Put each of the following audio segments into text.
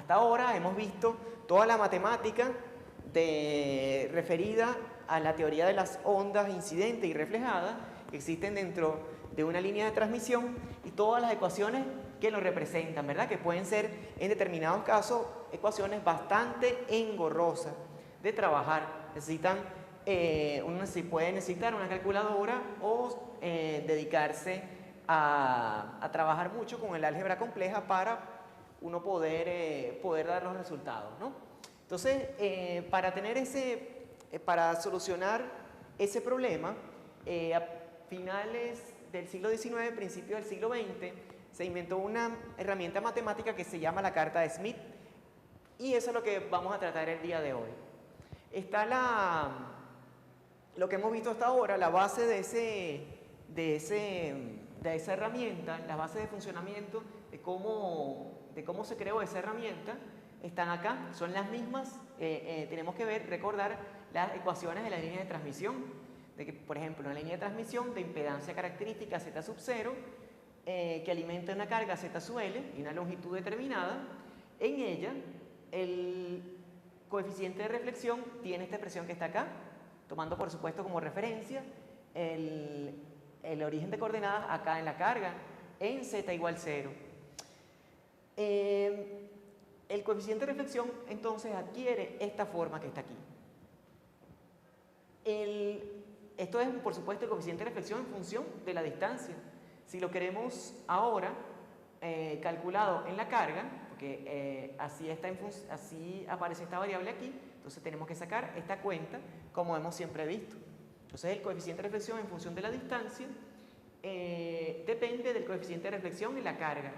Hasta ahora hemos visto toda la matemática referida a la teoría de las ondas incidentes y reflejadas que existen dentro de una línea de transmisión y todas las ecuaciones que lo representan, ¿verdad? Que pueden ser en determinados casos ecuaciones bastante engorrosas de trabajar. Uno puede necesitar una calculadora o dedicarse a trabajar mucho con el álgebra compleja para uno poder dar los resultados, ¿no? Entonces, para solucionar ese problema, a finales del siglo XIX, principios del siglo XX, se inventó una herramienta matemática que se llama la carta de Smith, y eso es lo que vamos a tratar el día de hoy. Está lo que hemos visto hasta ahora, la base de esa herramienta, la base de funcionamiento, de cómo se creó esa herramienta, están acá, son las mismas. Tenemos que recordar las ecuaciones de la línea de transmisión, de que, por ejemplo, una línea de transmisión de impedancia característica Z sub 0, que alimenta una carga Z sub L y una longitud determinada. En ella, el coeficiente de reflexión tiene esta expresión que está acá, tomando por supuesto como referencia el origen de coordenadas acá en la carga, en Z igual 0. El coeficiente de reflexión entonces adquiere esta forma que está aquí. Esto es por supuesto el coeficiente de reflexión en función de la distancia. Si lo queremos ahora calculado en la carga, porque así aparece esta variable aquí, entonces tenemos que sacar esta cuenta como hemos siempre visto. Entonces el coeficiente de reflexión en función de la distancia depende del coeficiente de reflexión en la carga.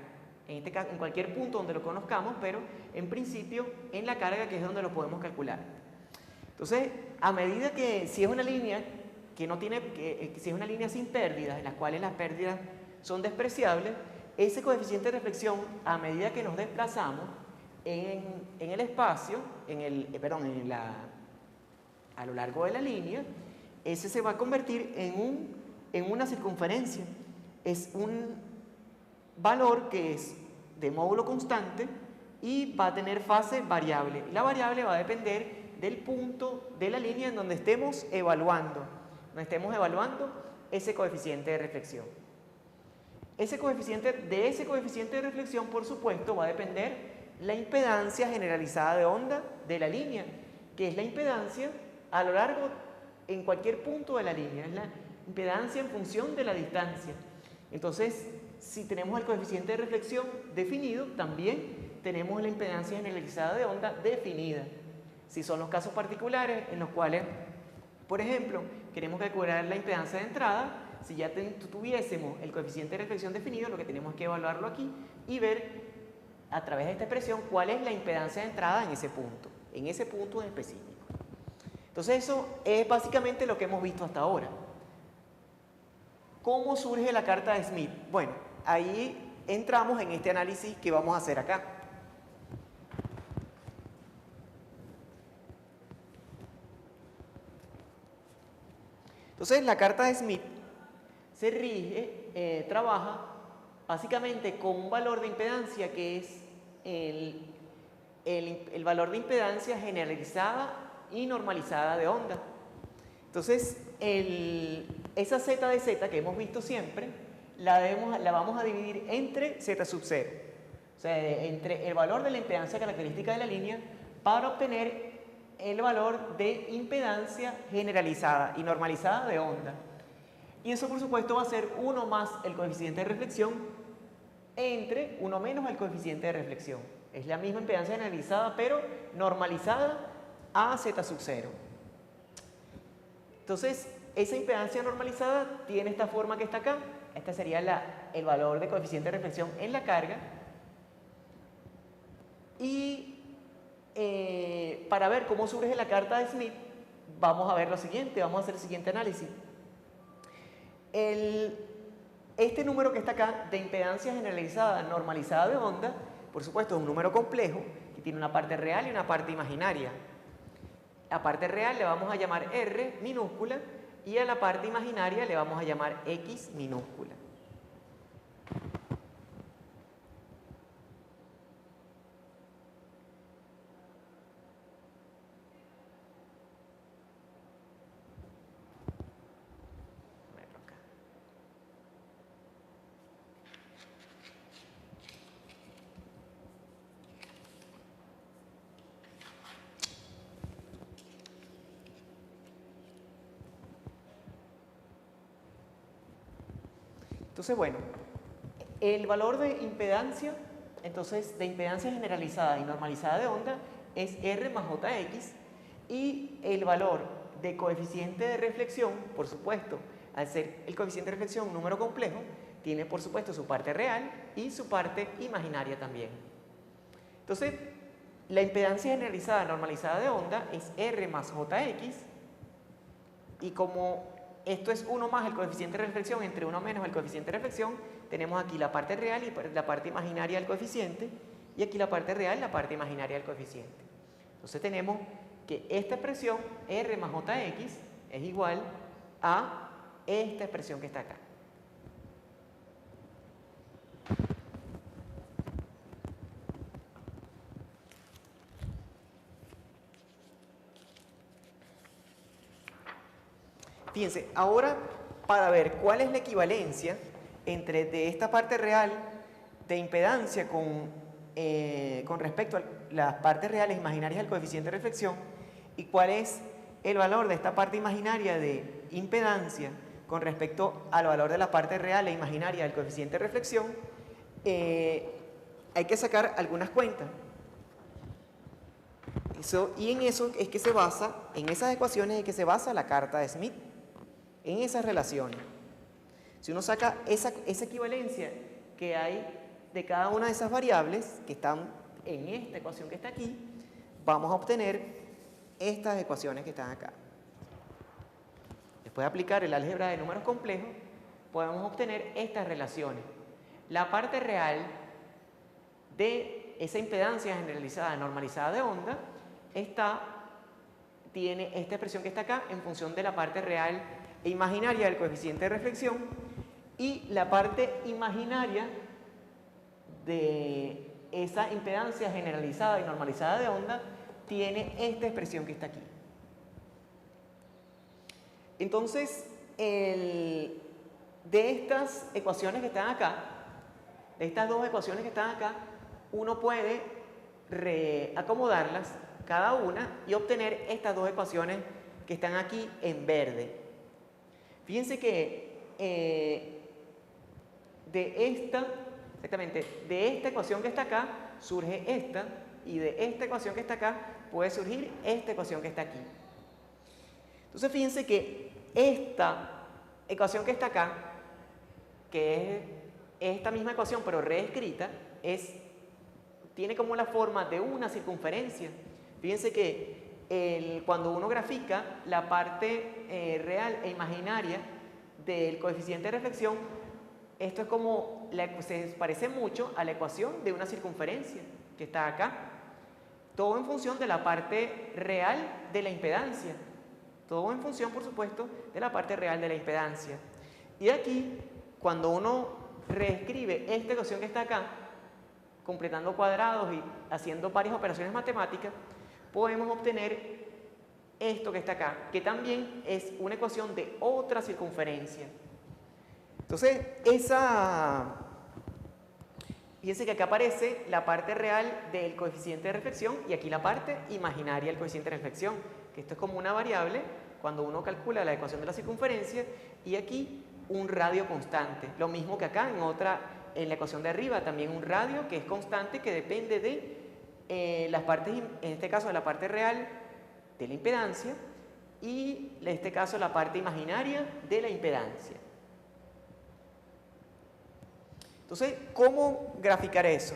En este caso, en cualquier punto donde lo conozcamos, pero en principio en la carga, que es donde lo podemos calcular. Entonces, a medida que si es una línea si es una línea sin pérdidas, en las cuales las pérdidas son despreciables, ese coeficiente de reflexión, a medida que nos desplazamos en el espacio, a lo largo de la línea, ese se va a convertir en una circunferencia. Es un valor que es de módulo constante y va a tener fase variable. La variable va a depender del punto de la línea en donde estemos evaluando ese coeficiente de reflexión. De ese coeficiente de reflexión, por supuesto, va a depender la impedancia generalizada de onda de la línea, que es la impedancia a lo largo en cualquier punto de la línea, es la impedancia en función de la distancia. Entonces, si tenemos el coeficiente de reflexión definido, también tenemos la impedancia generalizada de onda definida. Si son los casos particulares en los cuales, por ejemplo, queremos calcular la impedancia de entrada, si ya tuviésemos el coeficiente de reflexión definido, lo que tenemos que evaluarlo aquí y ver a través de esta expresión cuál es la impedancia de entrada en ese punto en específico. Entonces eso es básicamente lo que hemos visto hasta ahora. ¿Cómo surge la carta de Smith? Bueno, ahí entramos en este análisis que vamos a hacer acá. Entonces la carta de Smith trabaja básicamente con un valor de impedancia que es el valor de impedancia generalizada y normalizada de onda. Entonces, esa z de z que hemos visto siempre, la vamos a dividir entre z sub 0. O sea, entre el valor de la impedancia característica de la línea para obtener el valor de impedancia generalizada y normalizada de onda. Y eso, por supuesto, va a ser 1 más el coeficiente de reflexión entre 1 menos el coeficiente de reflexión. Es la misma impedancia generalizada, pero normalizada a z sub 0. Entonces, esa impedancia normalizada tiene esta forma que está acá. Este sería el valor de coeficiente de reflexión en la carga. Y para ver cómo surge la carta de Smith, vamos a ver lo siguiente, vamos a hacer el siguiente análisis. Este número que está acá, de impedancia generalizada normalizada de onda, por supuesto es un número complejo, que tiene una parte real y una parte imaginaria. La parte real le vamos a llamar R minúscula y a la parte imaginaria le vamos a llamar X minúscula. Entonces, bueno, el valor de impedancia, entonces, de impedancia generalizada y normalizada de onda es R más JX, y el valor de coeficiente de reflexión, por supuesto, al ser el coeficiente de reflexión un número complejo, tiene por supuesto su parte real y su parte imaginaria también. Entonces, la impedancia generalizada normalizada de onda es R más JX, y como esto es 1 más el coeficiente de reflexión entre 1 menos el coeficiente de reflexión, tenemos aquí la parte real y la parte imaginaria del coeficiente, y aquí la parte real y la parte imaginaria del coeficiente. Entonces tenemos que esta expresión R más JX es igual a esta expresión que está acá. Fíjense, ahora para ver cuál es la equivalencia entre de esta parte real de impedancia con respecto a las partes reales imaginarias del coeficiente de reflexión, y cuál es el valor de esta parte imaginaria de impedancia con respecto al valor de la parte real e imaginaria del coeficiente de reflexión, hay que sacar algunas cuentas. Y en eso es que se basa, en esas ecuaciones es que se basa la carta de Smith, en esas relaciones. Si uno saca esa equivalencia que hay de cada una de esas variables que están en esta ecuación que está aquí, vamos a obtener estas ecuaciones que están acá. Después de aplicar el álgebra de números complejos, podemos obtener estas relaciones. La parte real de esa impedancia generalizada normalizada de onda tiene esta expresión que está acá en función de la parte real e imaginaria del coeficiente de reflexión, y la parte imaginaria de esa impedancia generalizada y normalizada de onda tiene esta expresión que está aquí. Entonces, de estas ecuaciones que están acá, de estas dos ecuaciones que están acá, uno puede reacomodarlas cada una y obtener estas dos ecuaciones que están aquí en verde. Fíjense que exactamente, de esta ecuación que está acá surge esta, y de esta ecuación que está acá puede surgir esta ecuación que está aquí. Entonces fíjense que esta ecuación que está acá, que es esta misma ecuación pero reescrita, tiene como la forma de una circunferencia. Fíjense que cuando uno grafica la parte real e imaginaria del coeficiente de reflexión, esto es como, se parece mucho a la ecuación de una circunferencia que está acá. Todo en función de la parte real de la impedancia. Todo en función, por supuesto, de la parte real de la impedancia. Y aquí, cuando uno reescribe esta ecuación que está acá, completando cuadrados y haciendo varias operaciones matemáticas, podemos obtener esto que está acá, que también es una ecuación de otra circunferencia. Entonces, fíjense que acá aparece la parte real del coeficiente de reflexión y aquí la parte imaginaria del coeficiente de reflexión, que esto es como una variable cuando uno calcula la ecuación de la circunferencia, y aquí un radio constante. Lo mismo que acá en la ecuación de arriba, también un radio que es constante, que depende de las partes, en este caso de la parte real de la impedancia, y en este caso la parte imaginaria de la impedancia. Entonces, ¿cómo graficar eso?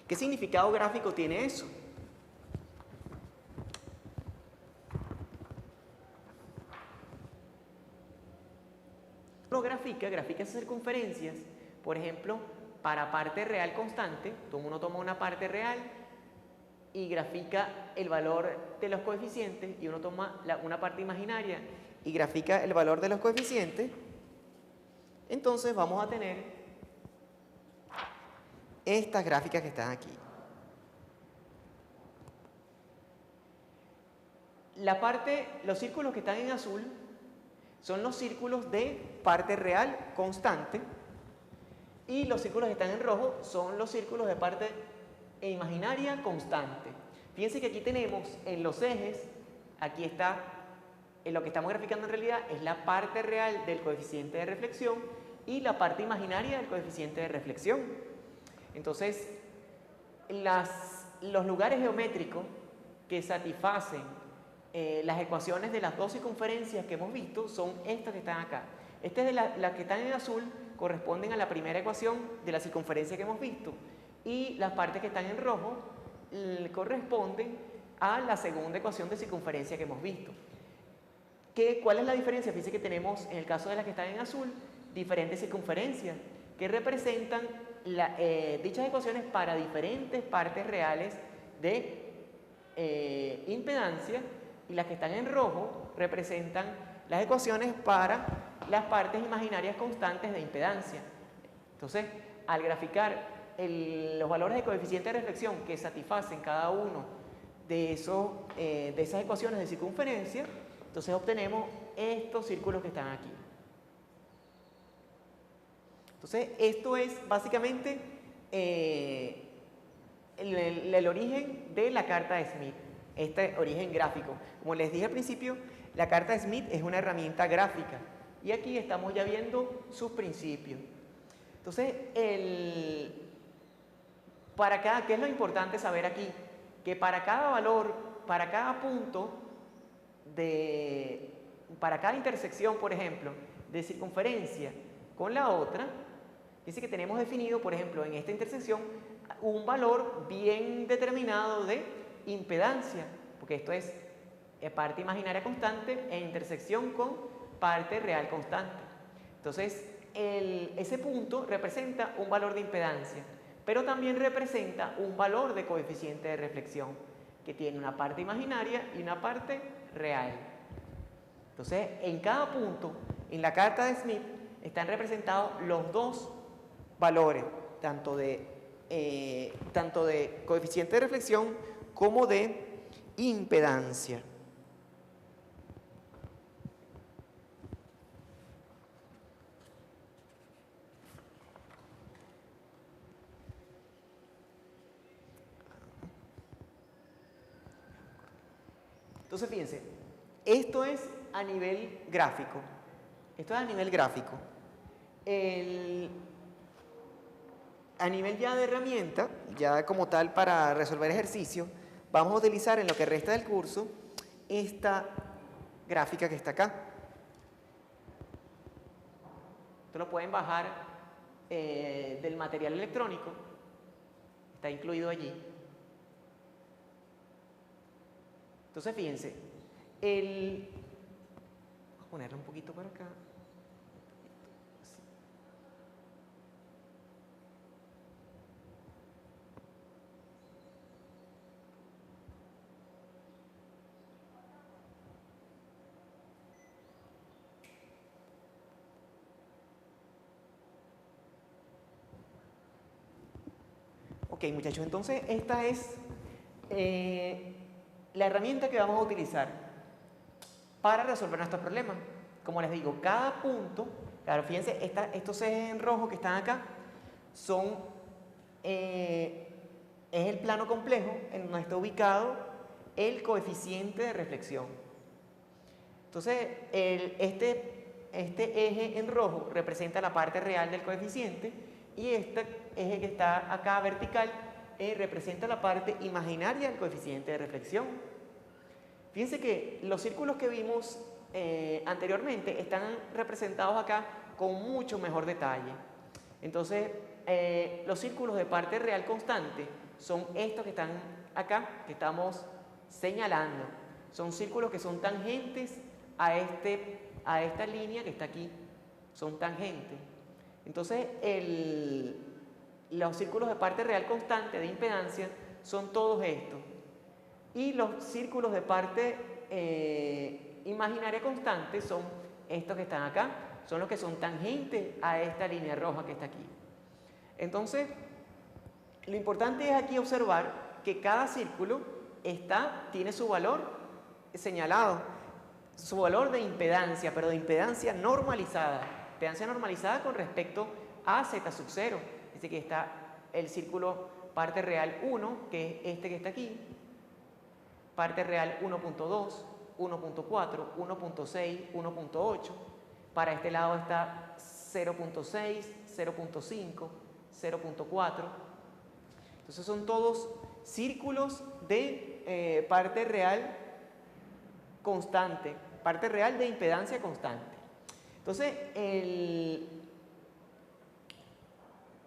¿Qué significado gráfico tiene eso? Uno grafica esas circunferencias, por ejemplo, para parte real constante, uno toma una parte real y grafica el valor de los coeficientes, y uno toma una parte imaginaria y grafica el valor de los coeficientes. Entonces vamos a tener estas gráficas que están aquí. Los círculos que están en azul son los círculos de parte real constante, y los círculos que están en rojo son los círculos de parte imaginaria constante. Fíjense que aquí tenemos en los ejes, Aquí está, lo que estamos graficando en realidad es la parte real del coeficiente de reflexión y la parte imaginaria del coeficiente de reflexión. Entonces, los lugares geométricos que satisfacen las ecuaciones de las dos circunferencias que hemos visto son estas que están acá. Estas de las que están en azul corresponden a la primera ecuación de la circunferencia que hemos visto y las partes que están en rojo corresponden a la segunda ecuación de circunferencia que hemos visto. ¿Cuál es la diferencia? Fíjense que tenemos, en el caso de las que están en azul, diferentes circunferencias que representan dichas ecuaciones para diferentes partes reales de impedancia, y las que están en rojo representan las ecuaciones para las partes imaginarias constantes de impedancia. Entonces, al graficar los valores de coeficiente de reflexión que satisfacen cada uno de esas ecuaciones de circunferencia, entonces obtenemos estos círculos que están aquí. Entonces, esto es básicamente el origen de la carta de Smith, este origen gráfico. Como les dije al principio, la carta de Smith es una herramienta gráfica y aquí estamos ya viendo sus principios. Entonces, ¿qué es lo importante saber aquí? Que para cada valor, para cada punto, para cada intersección, por ejemplo, de circunferencia con la otra, dice que tenemos definido, por ejemplo, en esta intersección, un valor bien determinado de impedancia, porque esto es parte imaginaria constante e intersección con parte real constante. Entonces, ese punto representa un valor de impedancia, pero también representa un valor de coeficiente de reflexión, que tiene una parte imaginaria y una parte real. Entonces, en cada punto, en la carta de Smith, están representados los dos valores, tanto de coeficiente de reflexión como de impedancia. Entonces, fíjense, esto es a nivel gráfico. Esto es a nivel gráfico. A nivel ya de herramienta, ya como tal para resolver ejercicios, vamos a utilizar en lo que resta del curso esta gráfica que está acá. Esto lo pueden bajar del material electrónico, está incluido allí. Entonces, fíjense, vamos a ponerlo un poquito para acá. Ok, muchachos, entonces esta es la herramienta que vamos a utilizar para resolver nuestros problemas. Como les digo, cada punto, claro, fíjense, estos ejes en rojo que están acá es el plano complejo en donde está ubicado el coeficiente de reflexión. Entonces, este eje en rojo representa la parte real del coeficiente y este eje que está acá vertical representa la parte imaginaria del coeficiente de reflexión. Fíjense que los círculos que vimos anteriormente están representados acá con mucho mejor detalle. Entonces, los círculos de parte real constante son estos que están acá, que estamos señalando. Son círculos que son tangentes a esta línea que está aquí. Son tangentes. Entonces, los círculos de parte real constante de impedancia son todos estos. Y los círculos de parte imaginaria constante son estos que están acá. Son los que son tangentes a esta línea roja que está aquí. Entonces, lo importante es aquí observar que cada círculo tiene su valor señalado, su valor de impedancia, pero de impedancia normalizada. Impedancia normalizada con respecto a z sub 0. Dice que está el círculo parte real 1, que es este que está aquí, parte real 1.2, 1.4, 1.6, 1.8. Para este lado está 0.6, 0.5, 0.4. Entonces son todos círculos de parte real constante, parte real de impedancia constante. Entonces,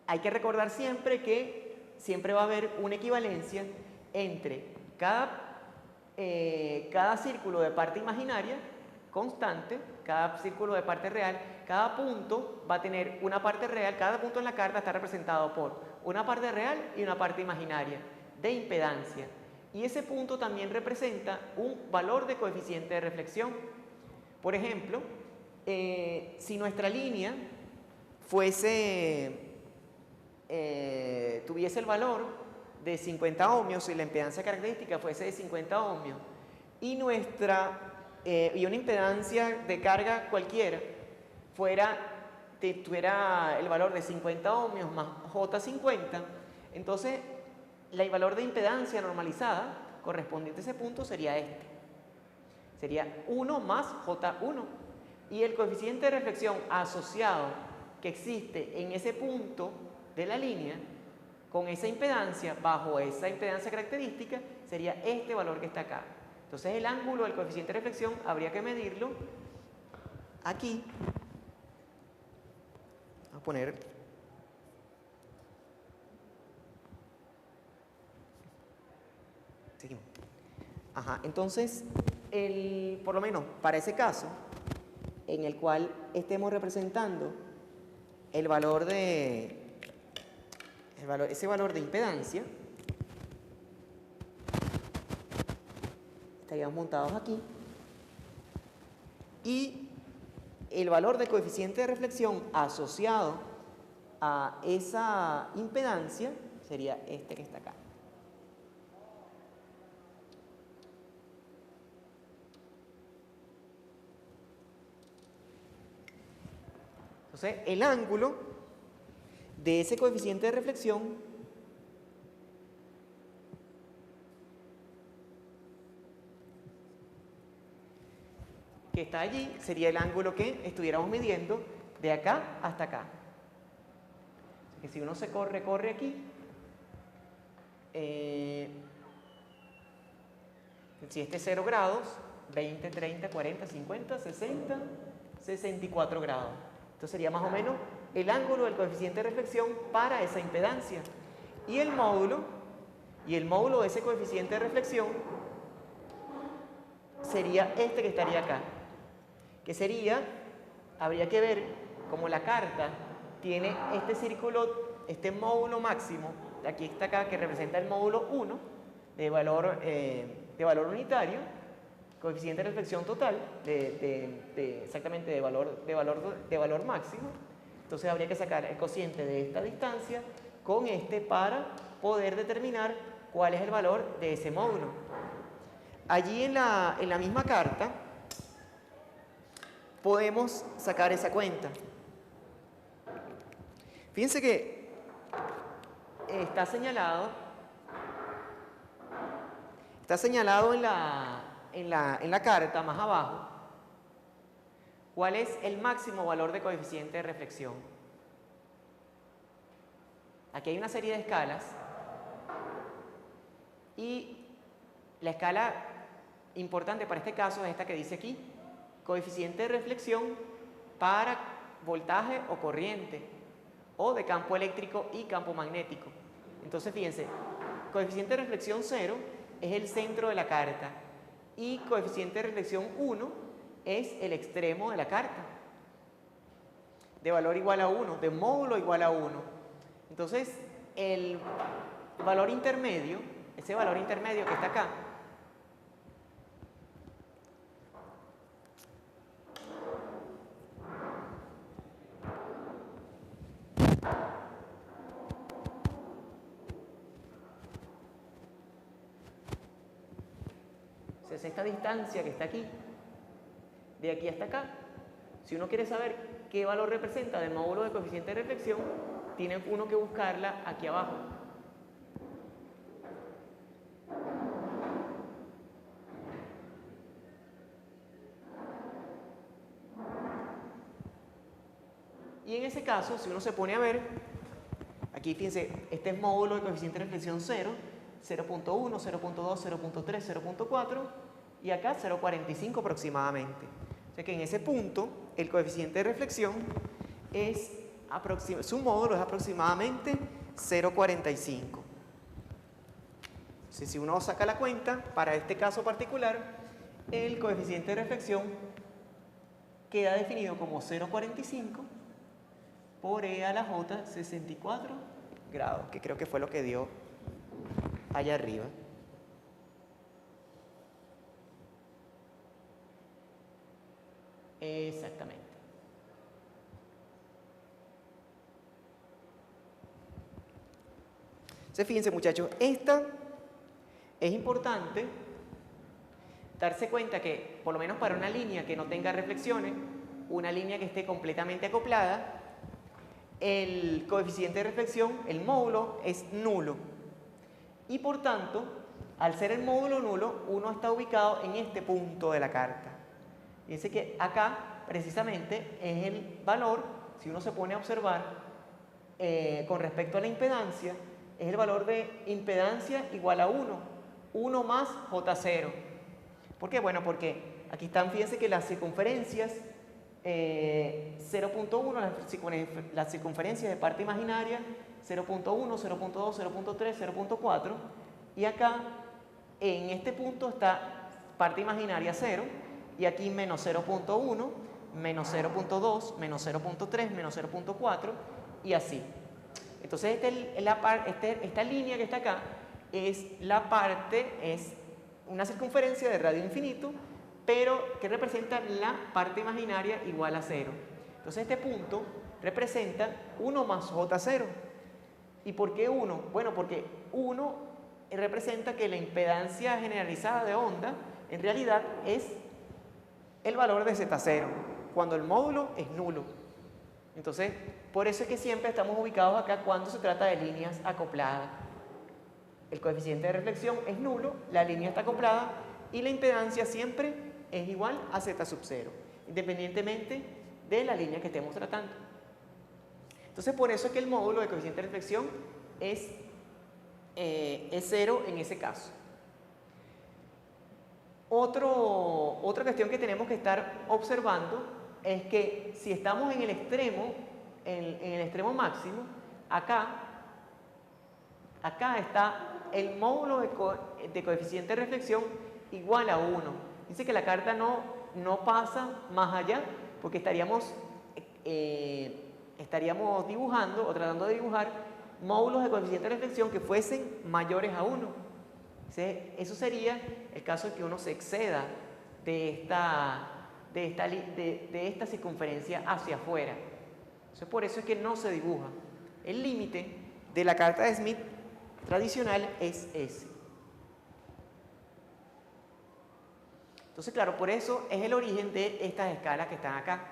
hay que recordar siempre que siempre va a haber una equivalencia entre cada círculo de parte imaginaria constante, cada círculo de parte real, cada punto va a tener una parte real, cada punto en la carta está representado por una parte real y una parte imaginaria de impedancia. Y ese punto también representa un valor de coeficiente de reflexión. Por ejemplo, si nuestra línea tuviese el valor de 50 ohmios y la impedancia característica fuese de 50 ohmios y una impedancia de carga cualquiera tuviera el valor de 50 ohmios más J50, entonces el valor de impedancia normalizada correspondiente a ese punto sería este. Sería 1 más J1. Y el coeficiente de reflexión asociado que existe en ese punto de la línea con esa impedancia, bajo esa impedancia característica, sería este valor que está acá. Entonces el ángulo del coeficiente de reflexión habría que medirlo aquí. Vamos a poner... Seguimos. Ajá, entonces, por lo menos para ese caso, en el cual estemos representando ese valor de impedancia, estaríamos montados aquí, y el valor de coeficiente de reflexión asociado a esa impedancia sería este que está acá. Entonces, el ángulo de ese coeficiente de reflexión que está allí sería el ángulo que estuviéramos midiendo de acá hasta acá. Así que si uno se corre aquí, si este es 0 grados, 20, 30, 40, 50, 60, 64 grados. Entonces sería más o menos el ángulo del coeficiente de reflexión para esa impedancia. Y el módulo de ese coeficiente de reflexión sería este que estaría acá. Que sería, habría que ver como la carta tiene este círculo, este módulo máximo, de aquí está acá, que representa el módulo 1 de valor unitario, coeficiente de reflexión total, exactamente de valor máximo. Entonces habría que sacar el cociente de esta distancia con este para poder determinar cuál es el valor de ese módulo. Allí en la misma carta podemos sacar esa cuenta. Fíjense que está señalado en la carta más abajo cuál es el máximo valor de coeficiente de reflexión. Aquí hay una serie de escalas y la escala importante para este caso es esta que dice aquí, coeficiente de reflexión para voltaje o corriente, o de campo eléctrico y campo magnético. Entonces fíjense, coeficiente de reflexión 0 es el centro de la carta y coeficiente de reflexión 1 es el extremo de la carta, de valor igual a 1, de módulo igual a 1. Entonces el valor intermedio, ese valor intermedio que está acá, es esta distancia que está aquí, de aquí hasta acá. Si uno quiere saber qué valor representa del módulo de coeficiente de reflexión, tiene uno que buscarla aquí abajo. Y en ese caso, si uno se pone a ver, aquí fíjense, este es módulo de coeficiente de reflexión 0, 0.1, 0.2, 0.3, 0.4 y acá 0.45 aproximadamente. O sea que en ese punto el coeficiente de reflexión es su módulo es aproximadamente 0.45. Entonces, si uno saca la cuenta, para este caso particular, el coeficiente de reflexión queda definido como 0.45 por E a la J 64 grados, que creo que fue lo que dio allá arriba. Exactamente. Entonces, fíjense muchachos, esta es importante darse cuenta que, por lo menos para una línea que no tenga reflexiones, una línea que esté completamente acoplada, el coeficiente de reflexión, el módulo, es nulo. Y por tanto, al ser el módulo nulo, uno está ubicado en este punto de la carta. Fíjense que acá, precisamente, es el valor, si uno se pone a observar, con respecto a la impedancia, es el valor de impedancia igual a 1 más J0. ¿Por qué? Bueno, porque aquí están, fíjense que las circunferencias 0.1, las circunferencias de parte imaginaria 0.1, 0.2, 0.3, 0.4 y acá en este punto está parte imaginaria 0 y aquí menos 0.1, menos 0.2, menos 0.3, menos 0.4 y así. Entonces esta línea que está acá es una circunferencia de radio infinito, pero que representa la parte imaginaria igual a 0. Entonces este punto representa 1 más J0. ¿Y por qué 1? Bueno, porque 1 representa que la impedancia generalizada de onda en realidad es el valor de Z0, cuando el módulo es nulo. Entonces, por eso es que siempre estamos ubicados acá cuando se trata de líneas acopladas. El coeficiente de reflexión es nulo, la línea está acoplada y la impedancia siempre es igual a Z sub 0, independientemente de la línea que estemos tratando. Entonces, por eso es que el módulo de coeficiente de reflexión es 0 en ese caso. Otra cuestión que tenemos que estar observando es que si estamos en el extremo, en el extremo máximo, acá está el módulo de coeficiente de reflexión igual a 1. Dice que la carta no pasa más allá porque estaríamos dibujando o tratando de dibujar módulos de coeficiente de reflexión que fuesen mayores a 1. Eso sería el caso de que uno se exceda de esta circunferencia hacia afuera. Entonces, por eso es que no se dibuja. El límite de la carta de Smith tradicional es ese. Entonces, claro, por eso es el origen de estas escalas que están acá.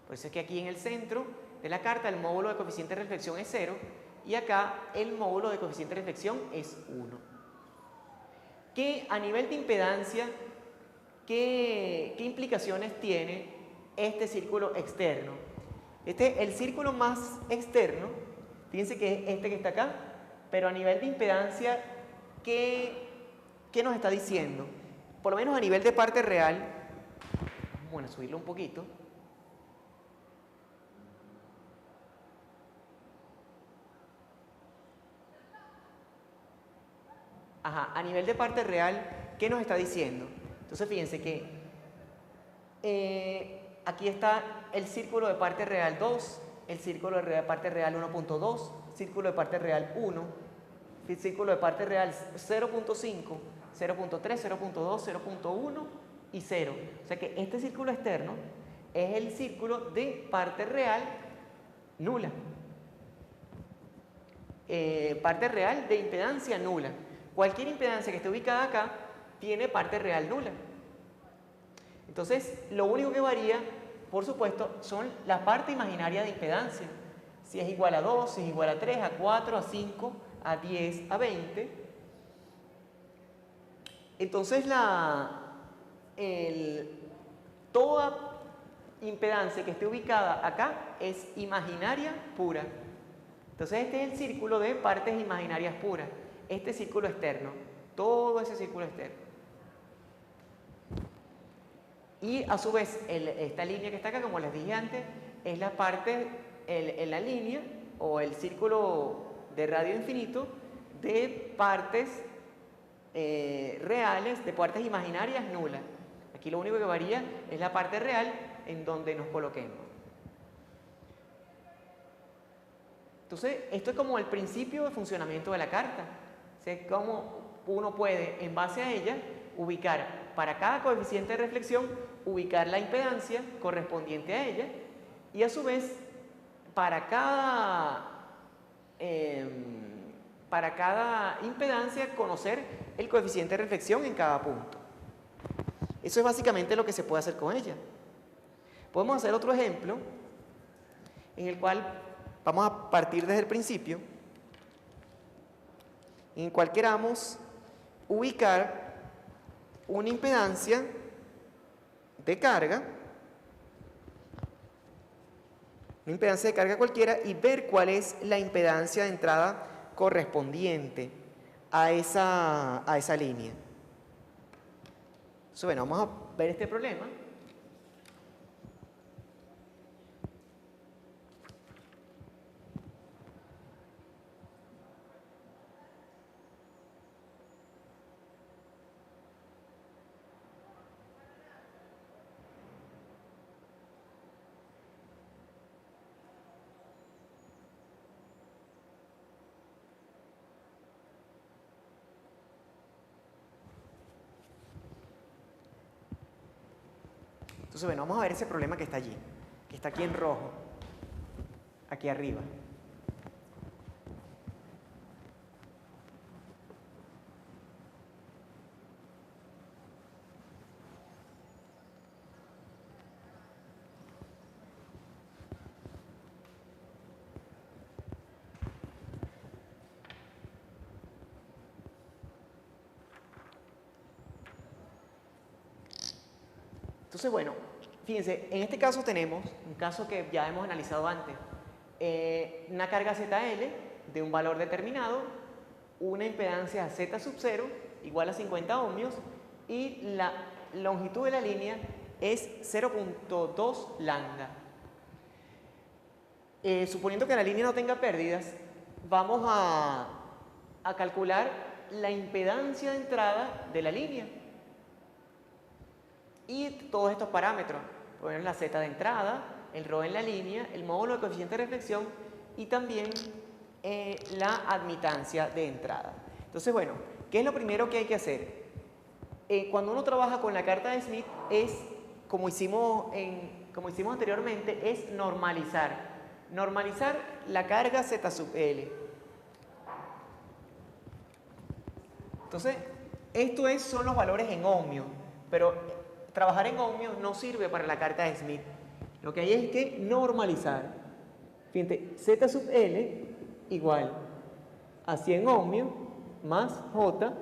Por eso es que aquí en el centro de la carta el módulo de coeficiente de reflexión es 0 y acá el módulo de coeficiente de reflexión es 1. Que a nivel de impedancia, ¿qué implicaciones tiene este círculo externo? El círculo más externo, fíjense que es este que está acá, pero a nivel de impedancia, ¿qué nos está diciendo? Por lo menos a nivel de parte real, bueno, subirlo un poquito. Ajá, a nivel de parte real, ¿qué nos está diciendo? Entonces fíjense que aquí está el círculo de parte real 2, el círculo de parte real 1.2, círculo de parte real 1, el círculo de parte real 0.5, 0.3, 0.2, 0.1 y 0. O sea que este círculo externo es el círculo de parte real nula. Parte real de impedancia nula. Cualquier impedancia que esté ubicada acá tiene parte real nula. Entonces, lo único que varía, por supuesto, son la parte imaginaria de impedancia. Si es igual a 2, si es igual a 3, a 4, a 5, a 10, a 20. Entonces, impedancia que esté ubicada acá es imaginaria pura. Entonces este es el círculo de partes imaginarias puras. Este círculo externo, todo ese círculo externo. Y a su vez, esta línea que está acá, como les dije antes, es la parte, la línea o el círculo de radio infinito de partes reales, de partes imaginarias nulas. Aquí lo único que varía es la parte real en donde nos coloquemos. Entonces, esto es como el principio de funcionamiento de la carta. O sea, cómo uno puede, en base a ella, ubicar para cada coeficiente de reflexión, ubicar la impedancia correspondiente a ella y a su vez, para cada impedancia, conocer el coeficiente de reflexión en cada punto. Eso es básicamente lo que se puede hacer con ella. Podemos hacer otro ejemplo en el cual vamos a partir desde el principio, en el cual queramos ubicar una impedancia de carga, una impedancia de carga cualquiera, y ver cuál es la impedancia de entrada correspondiente a esa línea. Entonces, bueno, vamos a ver este problema. Entonces, bueno, vamos a ver ese problema que está allí, que está aquí en rojo, aquí arriba. Entonces, bueno, fíjense, en este caso tenemos un caso que ya hemos analizado antes. Una carga ZL de un valor determinado, una impedancia Z sub 0 igual a 50 ohmios y la longitud de la línea es 0.2 lambda. Suponiendo que la línea no tenga pérdidas, vamos a calcular la impedancia de entrada de la línea. Y todos estos parámetros, poner la Z de entrada, el ρ en la línea, el módulo de coeficiente de reflexión y también la admitancia de entrada. Entonces, bueno, ¿qué es lo primero que hay que hacer? Cuando uno trabaja con la carta de Smith es, como hicimos anteriormente, es normalizar. Normalizar la carga Z sub L. Entonces, son los valores en ohmios, pero trabajar en ohmios no sirve para la carta de Smith. Lo que hay es que normalizar. Fíjate, Z sub L igual a 100 ohmios más J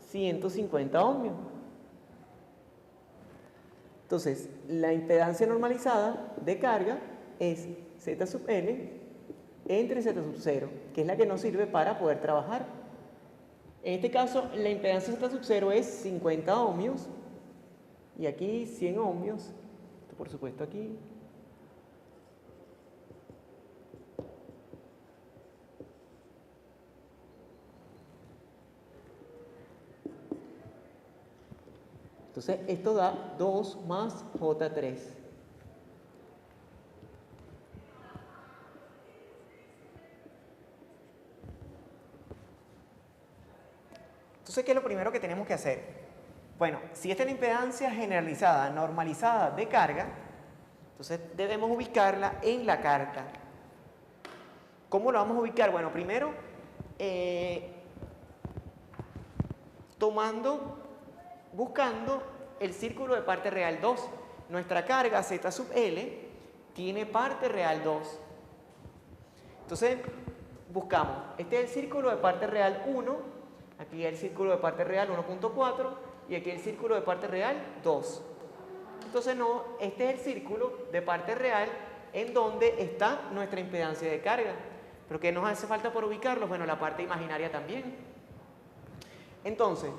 150 ohmios. Entonces, la impedancia normalizada de carga es Z sub L entre Z sub 0, que es la que nos sirve para poder trabajar. En este caso, la impedancia Z sub 0 es 50 ohmios y aquí 100 ohmios, esto por supuesto aquí. Entonces, esto da 2 más J3. Entonces, ¿qué es lo primero que tenemos que hacer? Bueno, si esta es la impedancia generalizada, normalizada de carga, entonces debemos ubicarla en la carta. ¿Cómo la vamos a ubicar? Bueno, primero, buscando el círculo de parte real 2. Nuestra carga Z sub L tiene parte real 2. Entonces, buscamos. Este es el círculo de parte real 1, aquí el círculo de parte real 1.4 y aquí el círculo de parte real 2. Entonces no, este es el círculo de parte real en donde está nuestra impedancia de carga. ¿Pero qué nos hace falta por ubicarlos? Bueno, la parte imaginaria también. Entonces,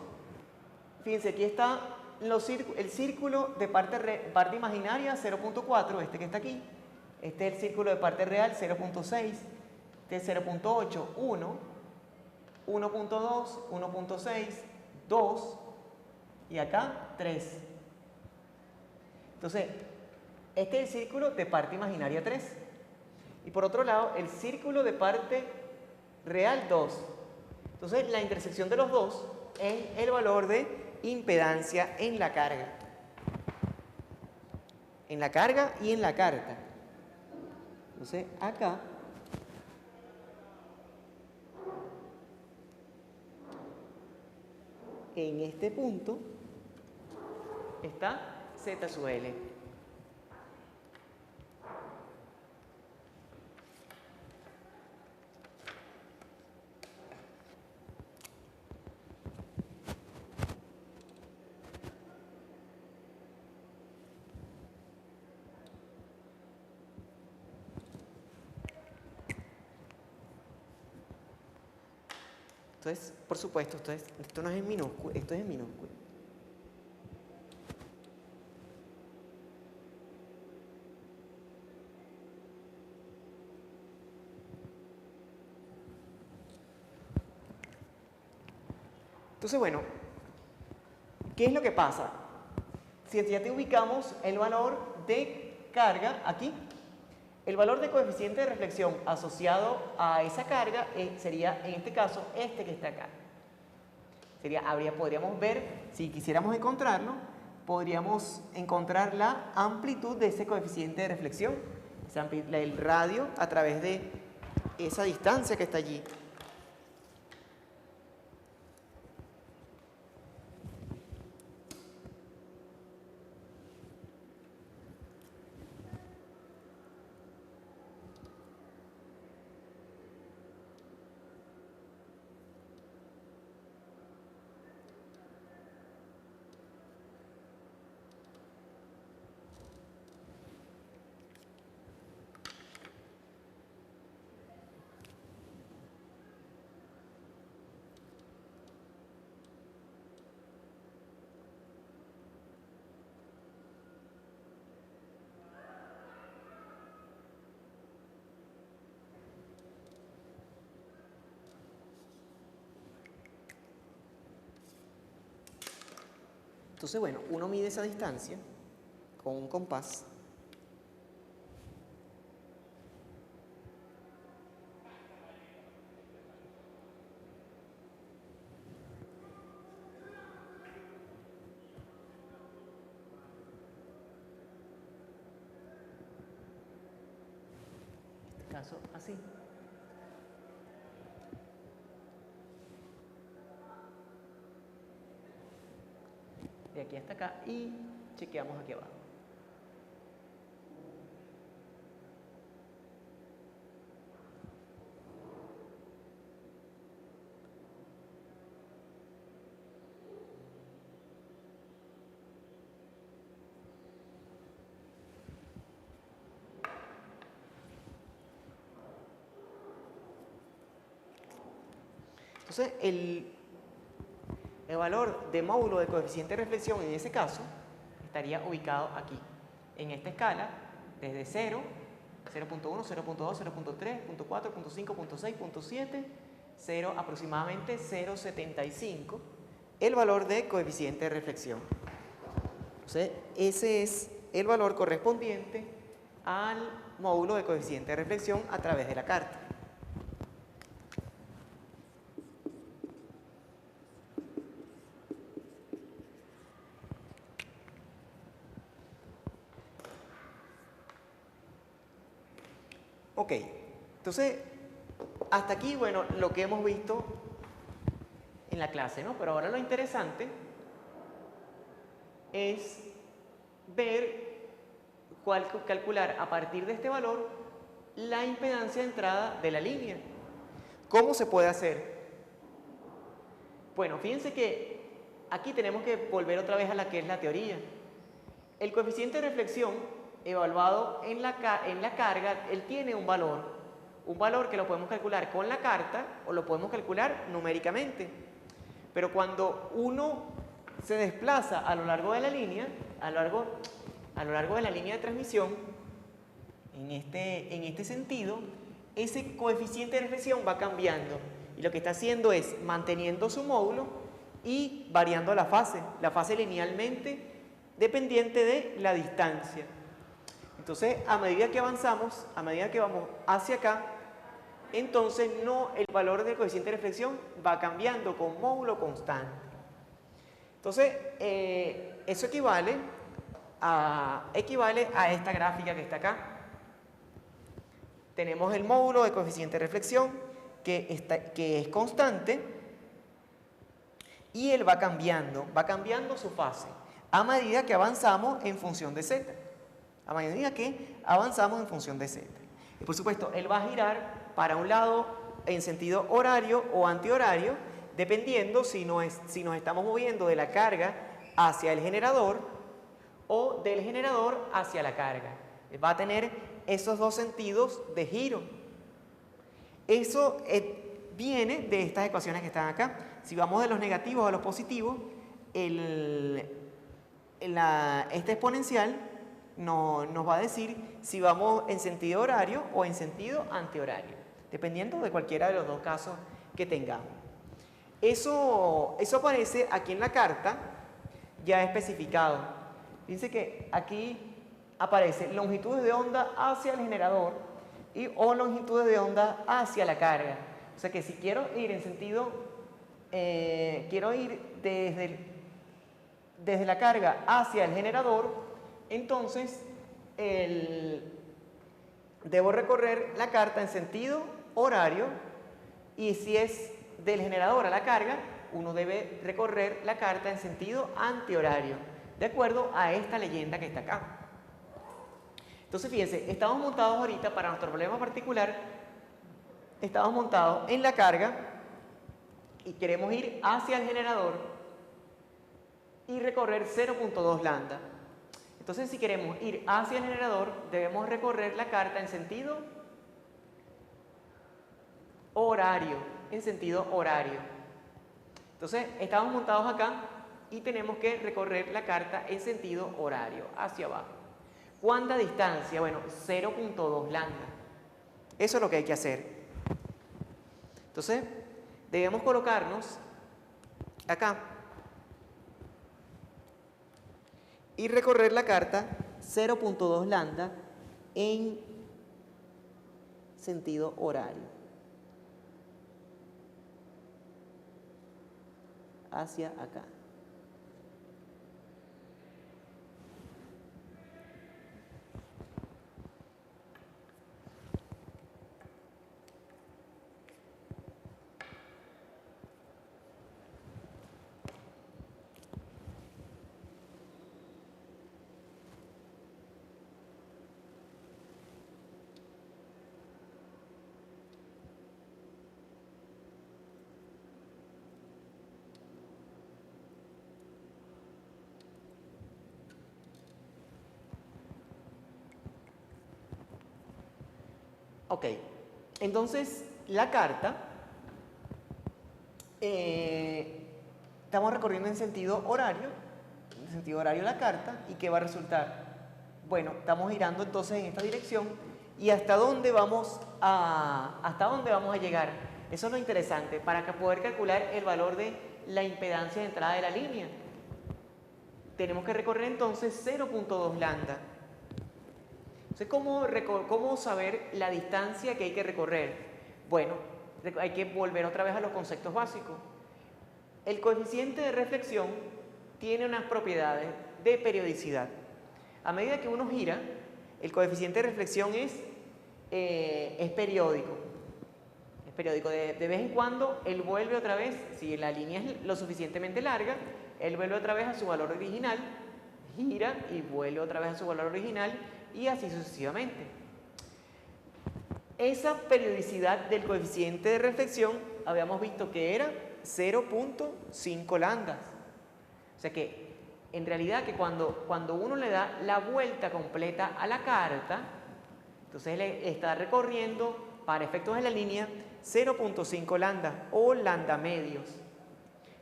fíjense, aquí está el círculo de parte imaginaria 0.4, este que está aquí. Este es el círculo de parte real 0.6, este es 0.8, 1, 1.2, 1.6, 2 y acá 3. Entonces, este es el círculo de parte imaginaria 3. Y por otro lado, el círculo de parte real 2. Entonces, la intersección de los dos es el valor de impedancia en la carga. En la carga y en la carta. Entonces, acá en este punto está Z sub L. Entonces, por supuesto, esto no es en minúsculo, esto es en minúsculo. Entonces, bueno, ¿qué es lo que pasa? Si ya te ubicamos el valor de carga aquí, el valor de coeficiente de reflexión asociado a esa carga sería, en este caso, este que está acá. Podríamos ver, si quisiéramos encontrarlo, podríamos encontrar la amplitud de ese coeficiente de reflexión, el radio a través de esa distancia que está allí. Entonces, bueno, uno mide esa distancia con un compás. En este caso, así. De aquí hasta acá y chequeamos aquí abajo. Entonces, el valor de módulo de coeficiente de reflexión en ese caso estaría ubicado aquí, en esta escala, desde 0, 0.1, 0.2, 0.3, 0.4, 0.5, 0.6, 0.7, 0 aproximadamente 0.75, el valor de coeficiente de reflexión. Entonces, ese es el valor correspondiente al módulo de coeficiente de reflexión a través de la carta. Ok, entonces, hasta aquí, bueno, lo que hemos visto en la clase, ¿no? Pero ahora lo interesante es calcular a partir de este valor la impedancia de entrada de la línea. ¿Cómo se puede hacer? Bueno, fíjense que aquí tenemos que volver otra vez a la que es la teoría. El coeficiente de reflexión evaluado en la carga, él tiene un valor que lo podemos calcular con la carta o lo podemos calcular numéricamente. Pero cuando uno se desplaza a lo largo de la línea, a lo largo de la línea de transmisión, en este sentido, ese coeficiente de reflexión va cambiando. Y lo que está haciendo es manteniendo su módulo y variando la fase linealmente dependiente de la distancia. Entonces, a medida que avanzamos, a medida que vamos hacia acá, entonces el valor del coeficiente de reflexión va cambiando con módulo constante. Entonces, eso equivale a esta gráfica que está acá. Tenemos el módulo de coeficiente de reflexión que es constante y él va cambiando su fase a medida que avanzamos en función de z. A medida que avanzamos en función de z. Y por supuesto, él va a girar para un lado en sentido horario o antihorario, dependiendo si nos estamos moviendo de la carga hacia el generador o del generador hacia la carga. Va a tener esos dos sentidos de giro. Eso viene de estas ecuaciones que están acá. Si vamos de los negativos a los positivos, esta exponencial nos va a decir si vamos en sentido horario o en sentido antihorario, dependiendo de cualquiera de los dos casos que tengamos. Eso aparece aquí en la carta ya especificado. Fíjense que aquí aparece longitudes de onda hacia el generador o longitudes de onda hacia la carga. O sea que si quiero ir en sentido, quiero ir desde la carga hacia el generador, entonces debo recorrer la carta en sentido horario, y si es del generador a la carga, uno debe recorrer la carta en sentido antihorario, de acuerdo a esta leyenda que está acá. Entonces fíjense, estamos montados ahorita para nuestro problema particular, estamos montados en la carga y queremos ir hacia el generador y recorrer 0.2 lambda. Entonces, si queremos ir hacia el generador, debemos recorrer la carta en sentido horario, Entonces, estamos montados acá y tenemos que recorrer la carta en sentido horario, hacia abajo. ¿Cuánta distancia? Bueno, 0.2 lambda. Eso es lo que hay que hacer. Entonces, debemos colocarnos acá y recorrer la carta 0.2 lambda en sentido horario, hacia acá. Ok, entonces la carta, estamos recorriendo en sentido horario la carta, ¿y qué va a resultar? Bueno, estamos girando entonces en esta dirección, y ¿hasta dónde vamos a llegar? Eso es lo interesante, para poder calcular el valor de la impedancia de entrada de la línea. Tenemos que recorrer entonces 0.2 lambda. Entonces, ¿cómo saber la distancia que hay que recorrer? Bueno, hay que volver otra vez a los conceptos básicos. El coeficiente de reflexión tiene unas propiedades de periodicidad. A medida que uno gira, el coeficiente de reflexión es periódico. Es periódico. De vez en cuando, él vuelve otra vez, si la línea es lo suficientemente larga, él vuelve otra vez a su valor original, gira y vuelve otra vez a su valor original, y así sucesivamente. Esa periodicidad del coeficiente de reflexión habíamos visto que era 0.5 lambdas. O sea que en realidad que cuando uno le da la vuelta completa a la carta, entonces le está recorriendo, para efectos de la línea, 0.5 lambda o lambda medios.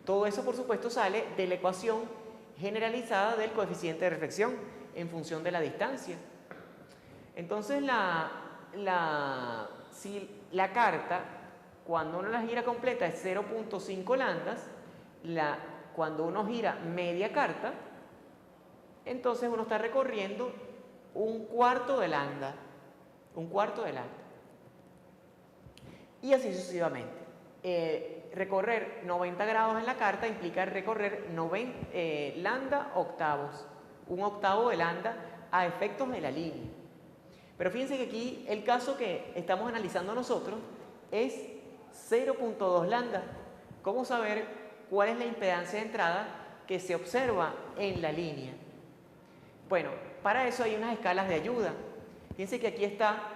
Todo eso, por supuesto, sale de la ecuación generalizada del coeficiente de reflexión en función de la distancia. Entonces, si la carta, cuando uno la gira completa, es 0.5 lambdas, cuando uno gira media carta, entonces uno está recorriendo un cuarto de lambda. Un cuarto de lambda. Y así sucesivamente. Recorrer 90 grados en la carta implica recorrer lambda octavos. Un octavo de lambda a efectos de la línea. Pero fíjense que aquí el caso que estamos analizando nosotros es 0.2 lambda. ¿Cómo saber cuál es la impedancia de entrada que se observa en la línea? Bueno, para eso hay unas escalas de ayuda. Fíjense que aquí está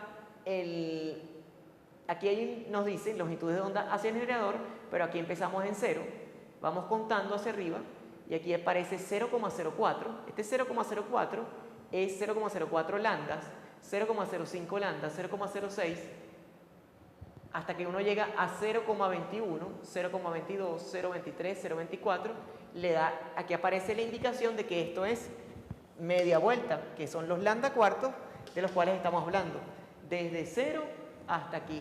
aquí nos dice longitudes de onda hacia el generador, pero aquí empezamos en 0. Vamos contando hacia arriba y aquí aparece 0,04. Este 0,04 es 0,04 lambdas, 0,05 lambdas, 0,06, hasta que uno llega a 0,21, 0,22, 0,23, 0,24. Aquí aparece la indicación de que esto es media vuelta, que son los lambda cuartos de los cuales estamos hablando, desde 0 hasta aquí,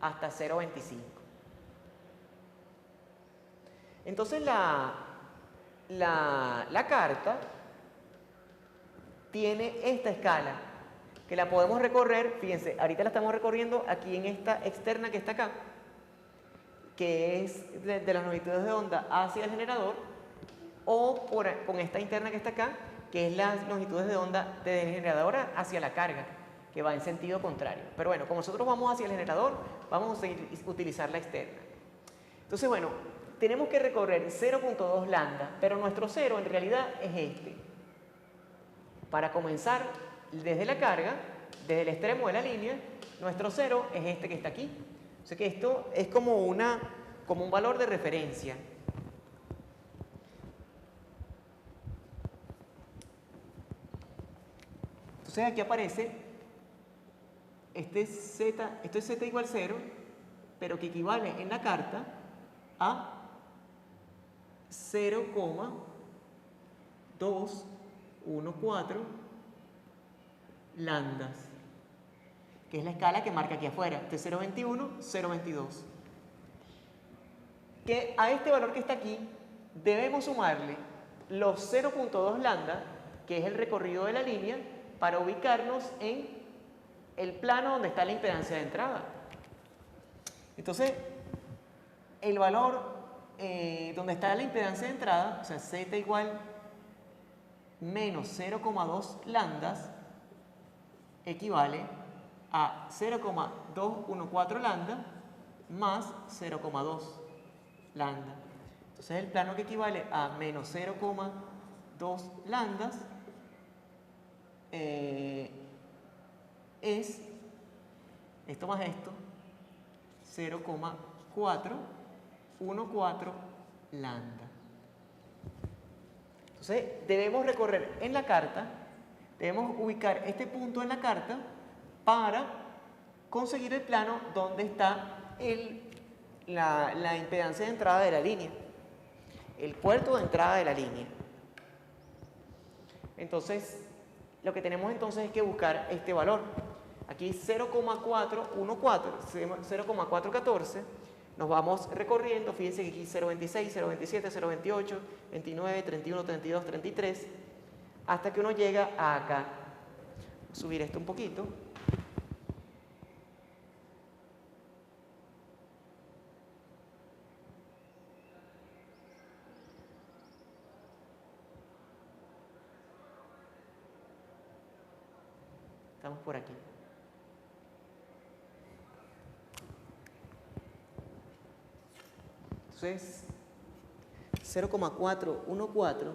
hasta 0,25. Entonces la carta tiene esta escala, que la podemos recorrer, fíjense, ahorita la estamos recorriendo aquí en esta externa que está acá, que es de las longitudes de onda hacia el generador, o con esta interna que está acá, que es las longitudes de onda del generador hacia la carga, que va en sentido contrario. Pero bueno, como nosotros vamos hacia el generador, vamos a utilizar la externa. Entonces, bueno, tenemos que recorrer 0.2 lambda, pero nuestro cero en realidad es este. Para comenzar desde la carga, desde el extremo de la línea, nuestro cero es este que está aquí. O sea que esto es como un valor de referencia. Entonces aquí aparece, esto es z igual 0, pero que equivale en la carta a 0,214 lambdas, que es la escala que marca aquí afuera, de 0,21, 0,22. Que a este valor que está aquí debemos sumarle los 0.2 lambda, que es el recorrido de la línea, para ubicarnos en el plano donde está la impedancia de entrada. Entonces, el valor donde está la impedancia de entrada, o sea, z igual menos 0,2 lambdas, equivale a 0,214 lambda más 0,2 lambda. Entonces, el plano que equivale a menos 0,2 lambdas es esto más esto, 0,414 lambda. Entonces debemos recorrer en la carta, debemos ubicar este punto en la carta para conseguir el plano donde está la impedancia de entrada de la línea, el puerto de entrada de la línea. Entonces, lo que tenemos entonces es que buscar este valor. Aquí 0,414, nos vamos recorriendo, fíjense que aquí 0,26, 0,27, 0,28, 29, 31, 32, 33, hasta que uno llega a acá. Voy a subir esto un poquito. Estamos por aquí. Entonces, 0,414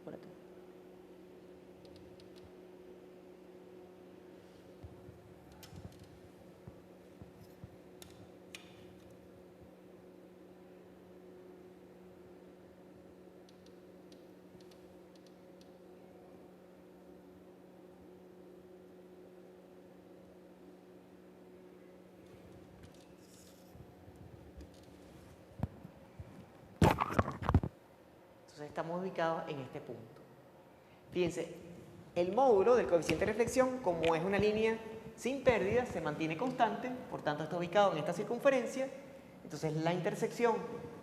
por acá. Entonces estamos ubicados en este punto. Fíjense, el módulo del coeficiente de reflexión, como es una línea sin pérdida, se mantiene constante, por tanto está ubicado en esta circunferencia. Entonces la intersección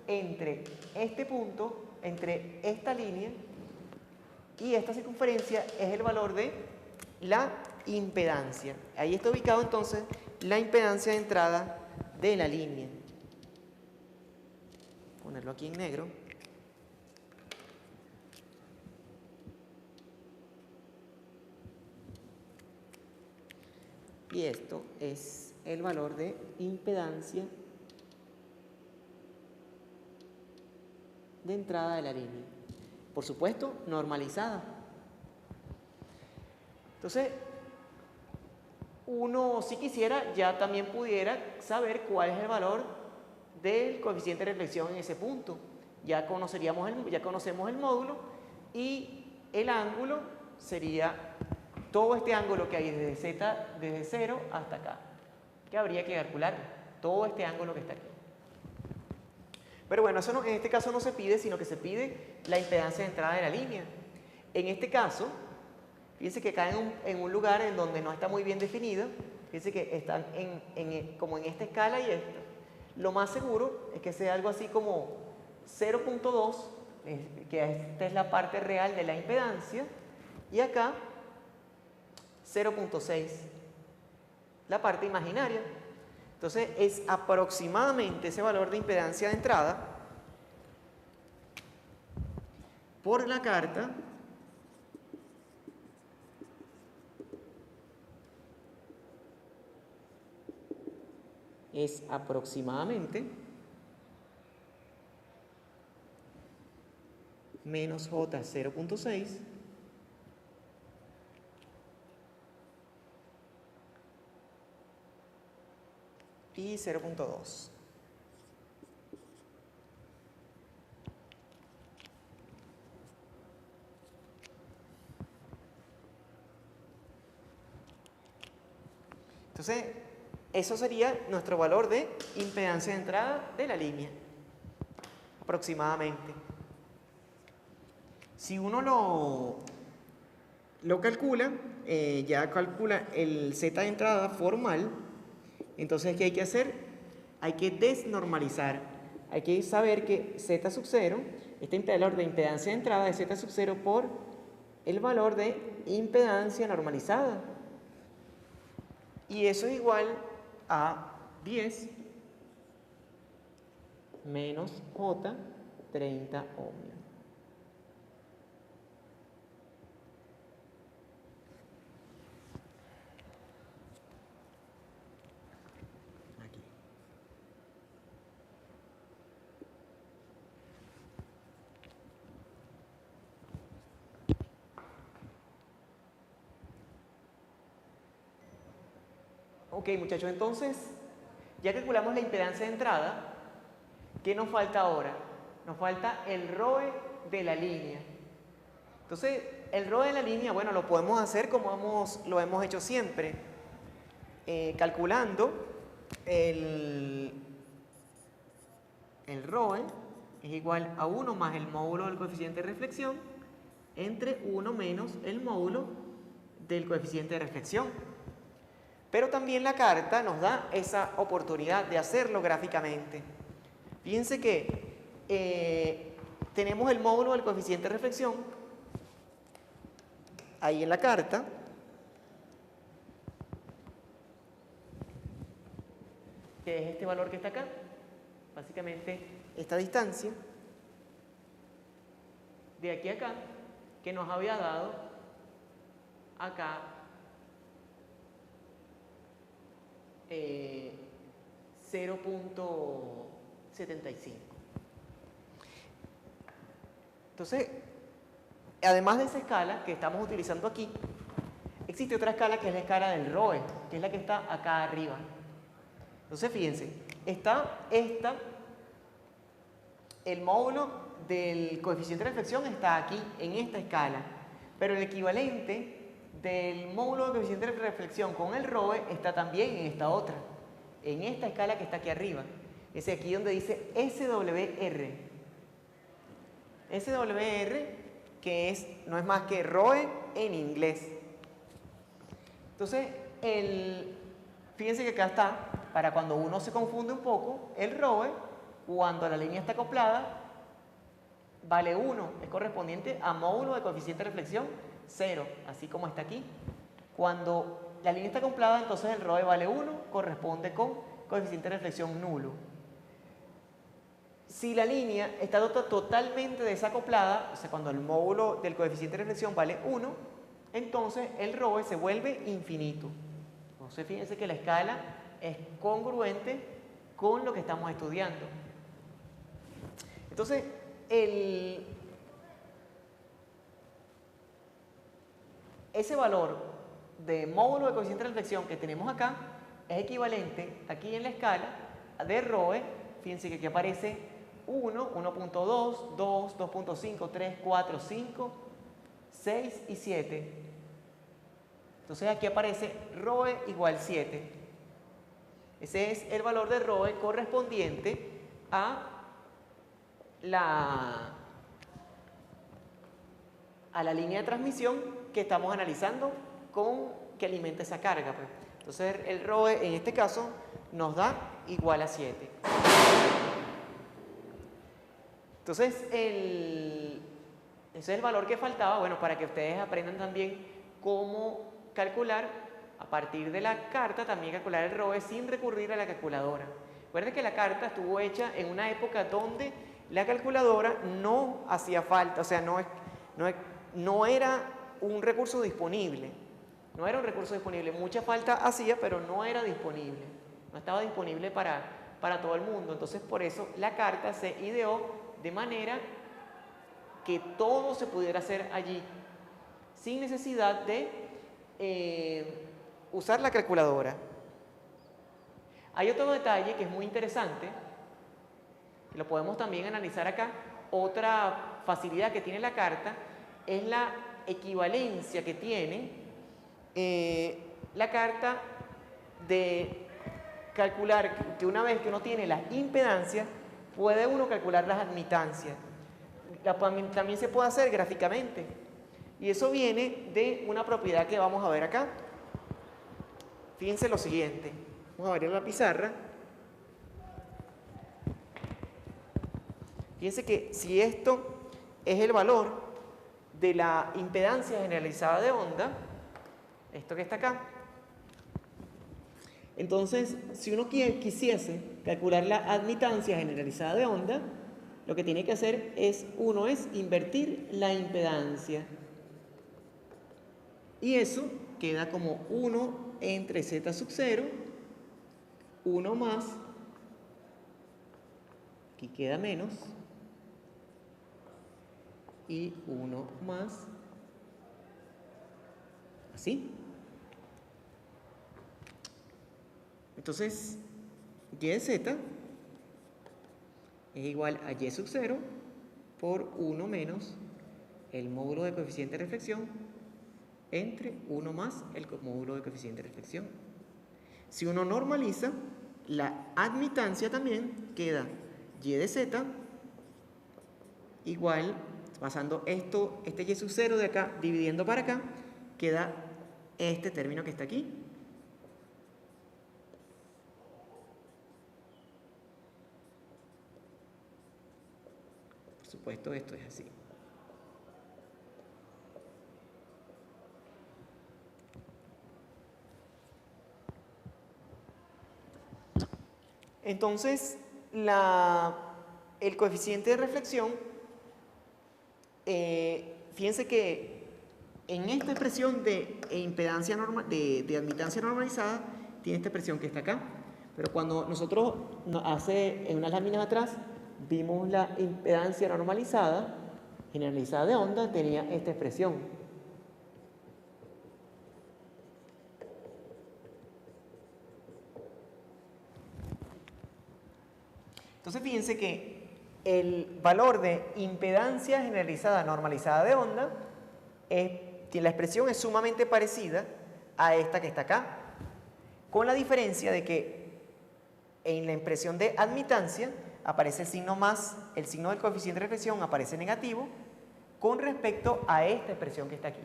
entre este punto, entre esta línea y esta circunferencia es el valor de la impedancia. Ahí está ubicado entonces la impedancia de entrada de la línea. Ponerlo aquí en negro. Y esto es el valor de impedancia de entrada de la línea. Por supuesto, normalizada. Entonces, uno, si quisiera, ya también pudiera saber cuál es el valor del coeficiente de reflexión en ese punto. Ya conocemos el módulo y el ángulo sería todo este ángulo que hay desde Z, desde 0 hasta acá, que habría que calcular todo este ángulo que está aquí. Pero bueno, eso no, en este caso no se pide, sino que se pide la impedancia de entrada de la línea. En este caso, fíjense que caen en un lugar en donde no está muy bien definido. Fíjense que están como en esta escala y esta. Lo más seguro es que sea algo así como 0.2, que esta es la parte real de la impedancia, y acá 0.6, la parte imaginaria. Entonces es aproximadamente ese valor de impedancia de entrada por la carta es aproximadamente menos J 0.6 y 0.2. Entonces, eso sería nuestro valor de impedancia de entrada de la línea, aproximadamente. Si uno lo calcula, ya calcula el Z de entrada formal, entonces, ¿qué hay que hacer? Hay que desnormalizar. Hay que saber que Z sub 0, este valor de impedancia de entrada es Z sub 0 por el valor de impedancia normalizada. Y eso es igual a 10 menos J 30 ohmios. Aquí. Ok, muchachos, entonces ya calculamos la impedancia de entrada. ¿Qué nos falta ahora? Nos falta el ROE de la línea. Entonces, el ROE de la línea, bueno, lo podemos hacer como lo hemos hecho siempre, calculando el ROE es igual a 1 más el módulo del coeficiente de reflexión entre 1 menos el módulo del coeficiente de reflexión. Pero también la carta nos da esa oportunidad de hacerlo gráficamente. Fíjense que tenemos el módulo del coeficiente de reflexión ahí en la carta. Que es este valor que está acá. Básicamente esta distancia de aquí a acá que nos había dado acá 0.75. Entonces, además de esa escala que estamos utilizando aquí, existe otra escala que es la escala del ROE, que es la que está acá arriba. Entonces, fíjense, el módulo del coeficiente de reflexión está aquí, en esta escala, pero el equivalente del módulo del coeficiente de reflexión con el ROE está también en esta otra, en esta escala que está aquí arriba. Es aquí donde dice SWR. SWR, que no es más que ROE en inglés. Entonces, fíjense que acá está, para cuando uno se confunde un poco, el ROE, cuando la línea está acoplada, vale 1, es correspondiente a módulo de coeficiente de reflexión 0, así como está aquí. Cuando la línea está acoplada, entonces el ROE vale 1, corresponde con coeficiente de reflexión nulo. Si la línea está totalmente desacoplada, o sea, cuando el módulo del coeficiente de reflexión vale 1, entonces el ROE se vuelve infinito. Entonces fíjense que la escala es congruente con lo que estamos estudiando. Entonces, ese valor de módulo de coeficiente de reflexión que tenemos acá es equivalente aquí en la escala de ROE. Fíjense que aquí aparece 1, 1.2, 2, 2.5, 3, 4, 5, 6 y 7. Entonces aquí aparece ROE igual 7. Ese es el valor de ROE correspondiente a la línea de transmisión que estamos analizando que alimenta esa carga. Pues. Entonces el ROE en este caso nos da igual a 7. Entonces ese es el valor que faltaba, bueno, para que ustedes aprendan también cómo calcular a partir de la carta, también calcular el ROE sin recurrir a la calculadora. Recuerden que la carta estuvo hecha en una época donde la calculadora no hacía falta, o sea, no era un recurso disponible. No era un recurso disponible. Mucha falta hacía, pero no era disponible. No estaba disponible para todo el mundo. Entonces, por eso la carta se ideó de manera que todo se pudiera hacer allí, sin necesidad de usar la calculadora. Hay otro detalle que es muy interesante, que lo podemos también analizar acá. Otra facilidad que tiene la carta es la equivalencia que tiene la carta de calcular que una vez que uno tiene las impedancias, puede uno calcular las admitancias. También se puede hacer gráficamente. Y eso viene de una propiedad que vamos a ver acá. Fíjense lo siguiente. Vamos a abrir la pizarra. Fíjense que si esto es el valor de la impedancia generalizada de onda, esto que está acá, entonces si uno quisiese calcular la admitancia generalizada de onda, lo que tiene que hacer uno es invertir la impedancia. Y eso queda como 1 entre z sub 0, 1 más, aquí queda menos, y 1 más, así. Entonces, y de z es igual a y sub 0 por 1 menos el módulo de coeficiente de reflexión entre 1 más el módulo de coeficiente de reflexión. Si uno normaliza, la admitancia también queda y de z igual, pasando este y sub 0 de acá, dividiendo para acá, queda este término que está aquí. Por supuesto, esto es así. Entonces, el coeficiente de reflexión, fíjense que en esta expresión de impedancia de admitancia normalizada, tiene esta expresión que está acá. Pero cuando nosotros en unas láminas atrás vimos la impedancia normalizada, generalizada de onda, tenía esta expresión. Entonces fíjense que el valor de impedancia generalizada normalizada de onda, la expresión es sumamente parecida a esta que está acá, con la diferencia de que en la expresión de admitancia aparece el signo más, el signo del coeficiente de reflexión aparece negativo con respecto a esta expresión que está aquí.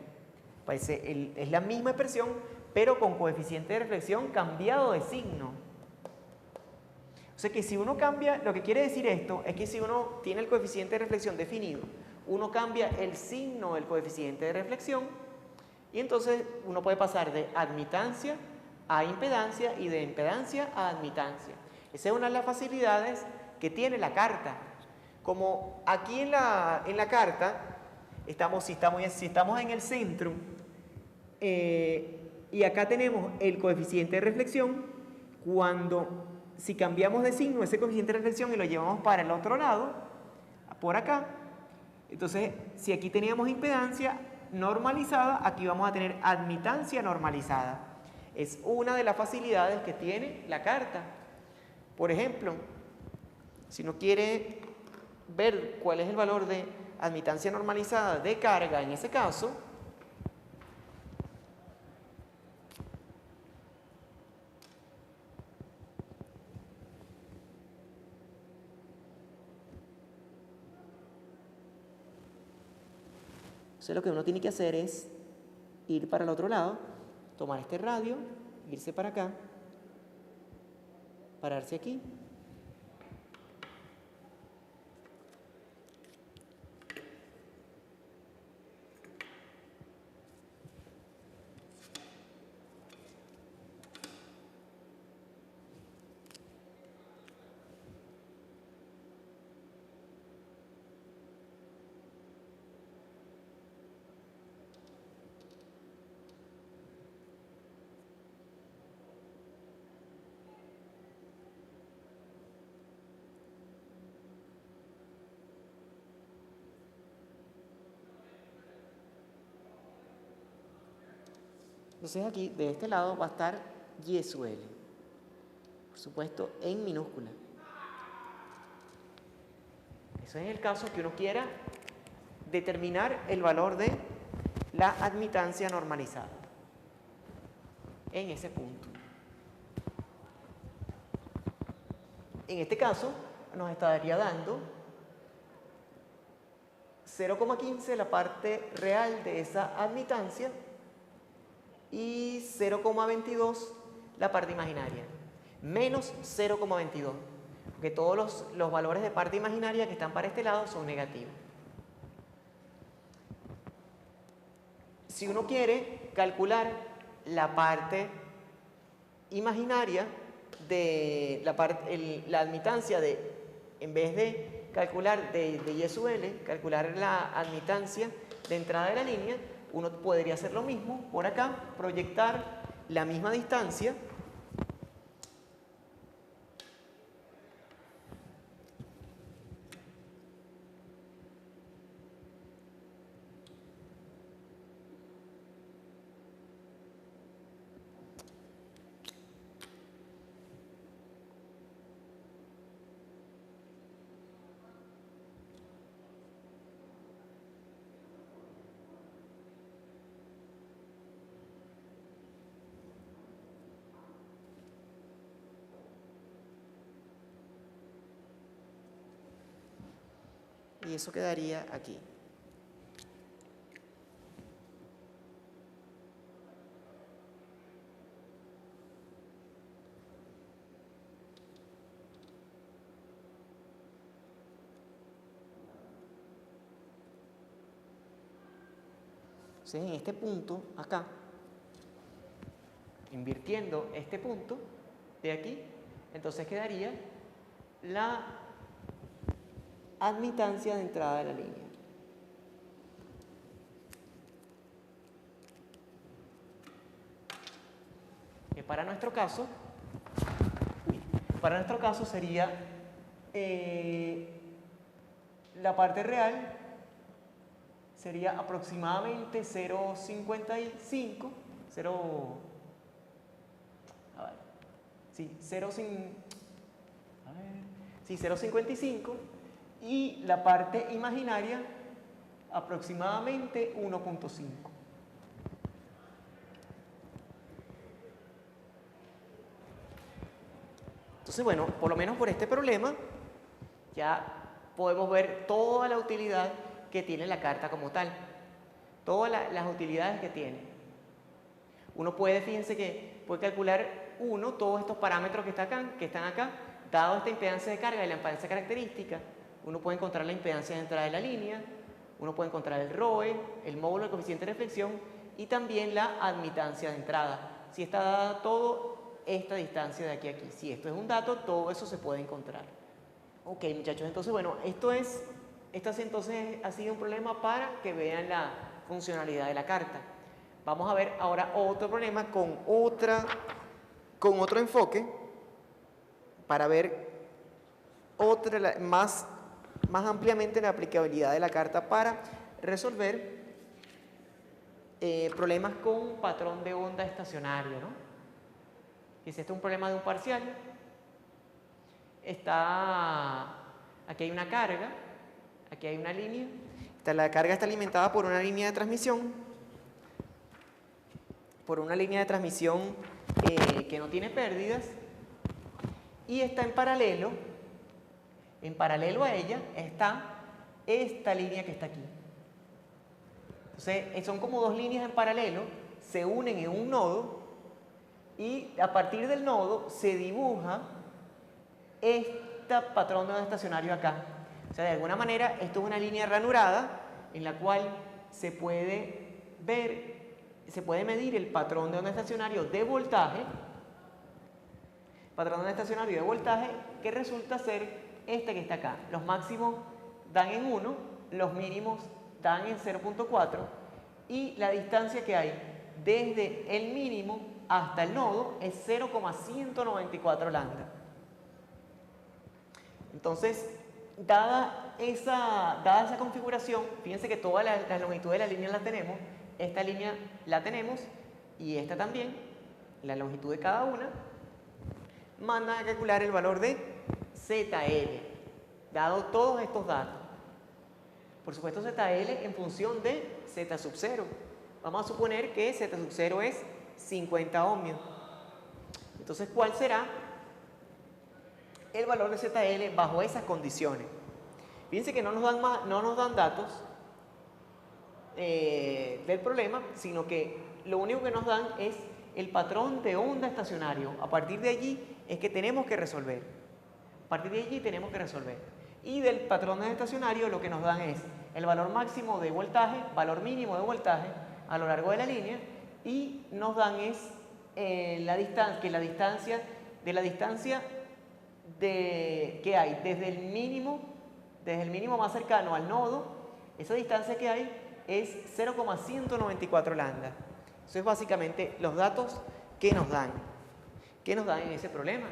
Es la misma expresión, pero con coeficiente de reflexión cambiado de signo. O sea que si uno cambia, lo que quiere decir esto es que si uno tiene el coeficiente de reflexión definido, uno cambia el signo del coeficiente de reflexión y entonces uno puede pasar de admitancia a impedancia y de impedancia a admitancia. Esa es una de las facilidades que tiene la carta. Como aquí en la carta, si estamos en el centro y acá tenemos el coeficiente de reflexión, si cambiamos de signo ese coeficiente de reflexión y lo llevamos para el otro lado, por acá, entonces si aquí teníamos impedancia normalizada, aquí vamos a tener admitancia normalizada. Es una de las facilidades que tiene la carta. Por ejemplo, si uno quiere ver cuál es el valor de admitancia normalizada de carga en ese caso, entonces lo que uno tiene que hacer es ir para el otro lado, tomar este radio, irse para acá, pararse aquí. Entonces aquí, de este lado, va a estar Y sub L, por supuesto, en minúscula. Eso es el caso que uno quiera determinar el valor de la admitancia normalizada en ese punto. En este caso, nos estaría dando 0,15 la parte real de esa admitancia y 0,22 la parte imaginaria, menos 0,22, porque todos los valores de parte imaginaria que están para este lado son negativos. Si uno quiere calcular la parte imaginaria de la admitancia en vez de calcular de Y sub L, calcular la admitancia de entrada de la línea, uno podría hacer lo mismo por acá, proyectar la misma distancia y eso quedaría aquí. Entonces, en este punto, acá, invirtiendo este punto de aquí, entonces quedaría la admitancia de entrada de la línea. Que para nuestro caso sería la parte real sería aproximadamente 0,55, 0,55 y la parte imaginaria aproximadamente 1,5. Entonces, bueno, por lo menos por este problema ya podemos ver toda la utilidad que tiene la carta como tal. Todas las utilidades que tiene. Uno puede, fíjense que puede calcular todos estos parámetros que están acá, dado esta impedancia de carga y la impedancia característica. Uno puede encontrar la impedancia de entrada de la línea, uno puede encontrar el ROE, el módulo del coeficiente de reflexión y también la admitancia de entrada. Si está dada toda esta distancia de aquí a aquí. Si esto es un dato, todo eso se puede encontrar. Ok, muchachos, entonces bueno, entonces ha sido un problema para que vean la funcionalidad de la carta. Vamos a ver ahora otro problema con otro enfoque para ver más ampliamente la aplicabilidad de la carta para resolver problemas con patrón de onda estacionario, ¿no? Si este es un problema de un parcial, aquí hay una carga, aquí hay una línea, la carga está alimentada por una línea de transmisión, que no tiene pérdidas, y está en paralelo a ella está esta línea que está aquí. Entonces, son como dos líneas en paralelo, se unen en un nodo y a partir del nodo se dibuja este patrón de onda estacionario acá. O sea, de alguna manera, esto es una línea ranurada en la cual se puede medir el patrón de onda estacionario de voltaje, que resulta ser este que está acá. Los máximos dan en 1, los mínimos dan en 0.4 y la distancia que hay desde el mínimo hasta el nodo es 0,194 lambda. Entonces, dada esa configuración, fíjense que todas las longitudes de la línea las tenemos, esta línea la tenemos y esta también, la longitud de cada una, mandan a calcular el valor de ZL, dado todos estos datos. Por supuesto, ZL en función de Z sub 0. Vamos a suponer que Z sub 0 es 50 ohmios. Entonces, ¿cuál será el valor de ZL bajo esas condiciones? Fíjense que no nos dan datos del problema, sino que lo único que nos dan es el patrón de onda estacionario. A partir de allí es que tenemos que resolver. Y del patrón de onda estacionario lo que nos dan es el valor máximo de voltaje, valor mínimo de voltaje a lo largo de la línea, y nos dan es la distancia que hay desde el mínimo más cercano al nodo, esa distancia que hay es 0,194 lambda. Eso es básicamente los datos que nos dan en ese problema.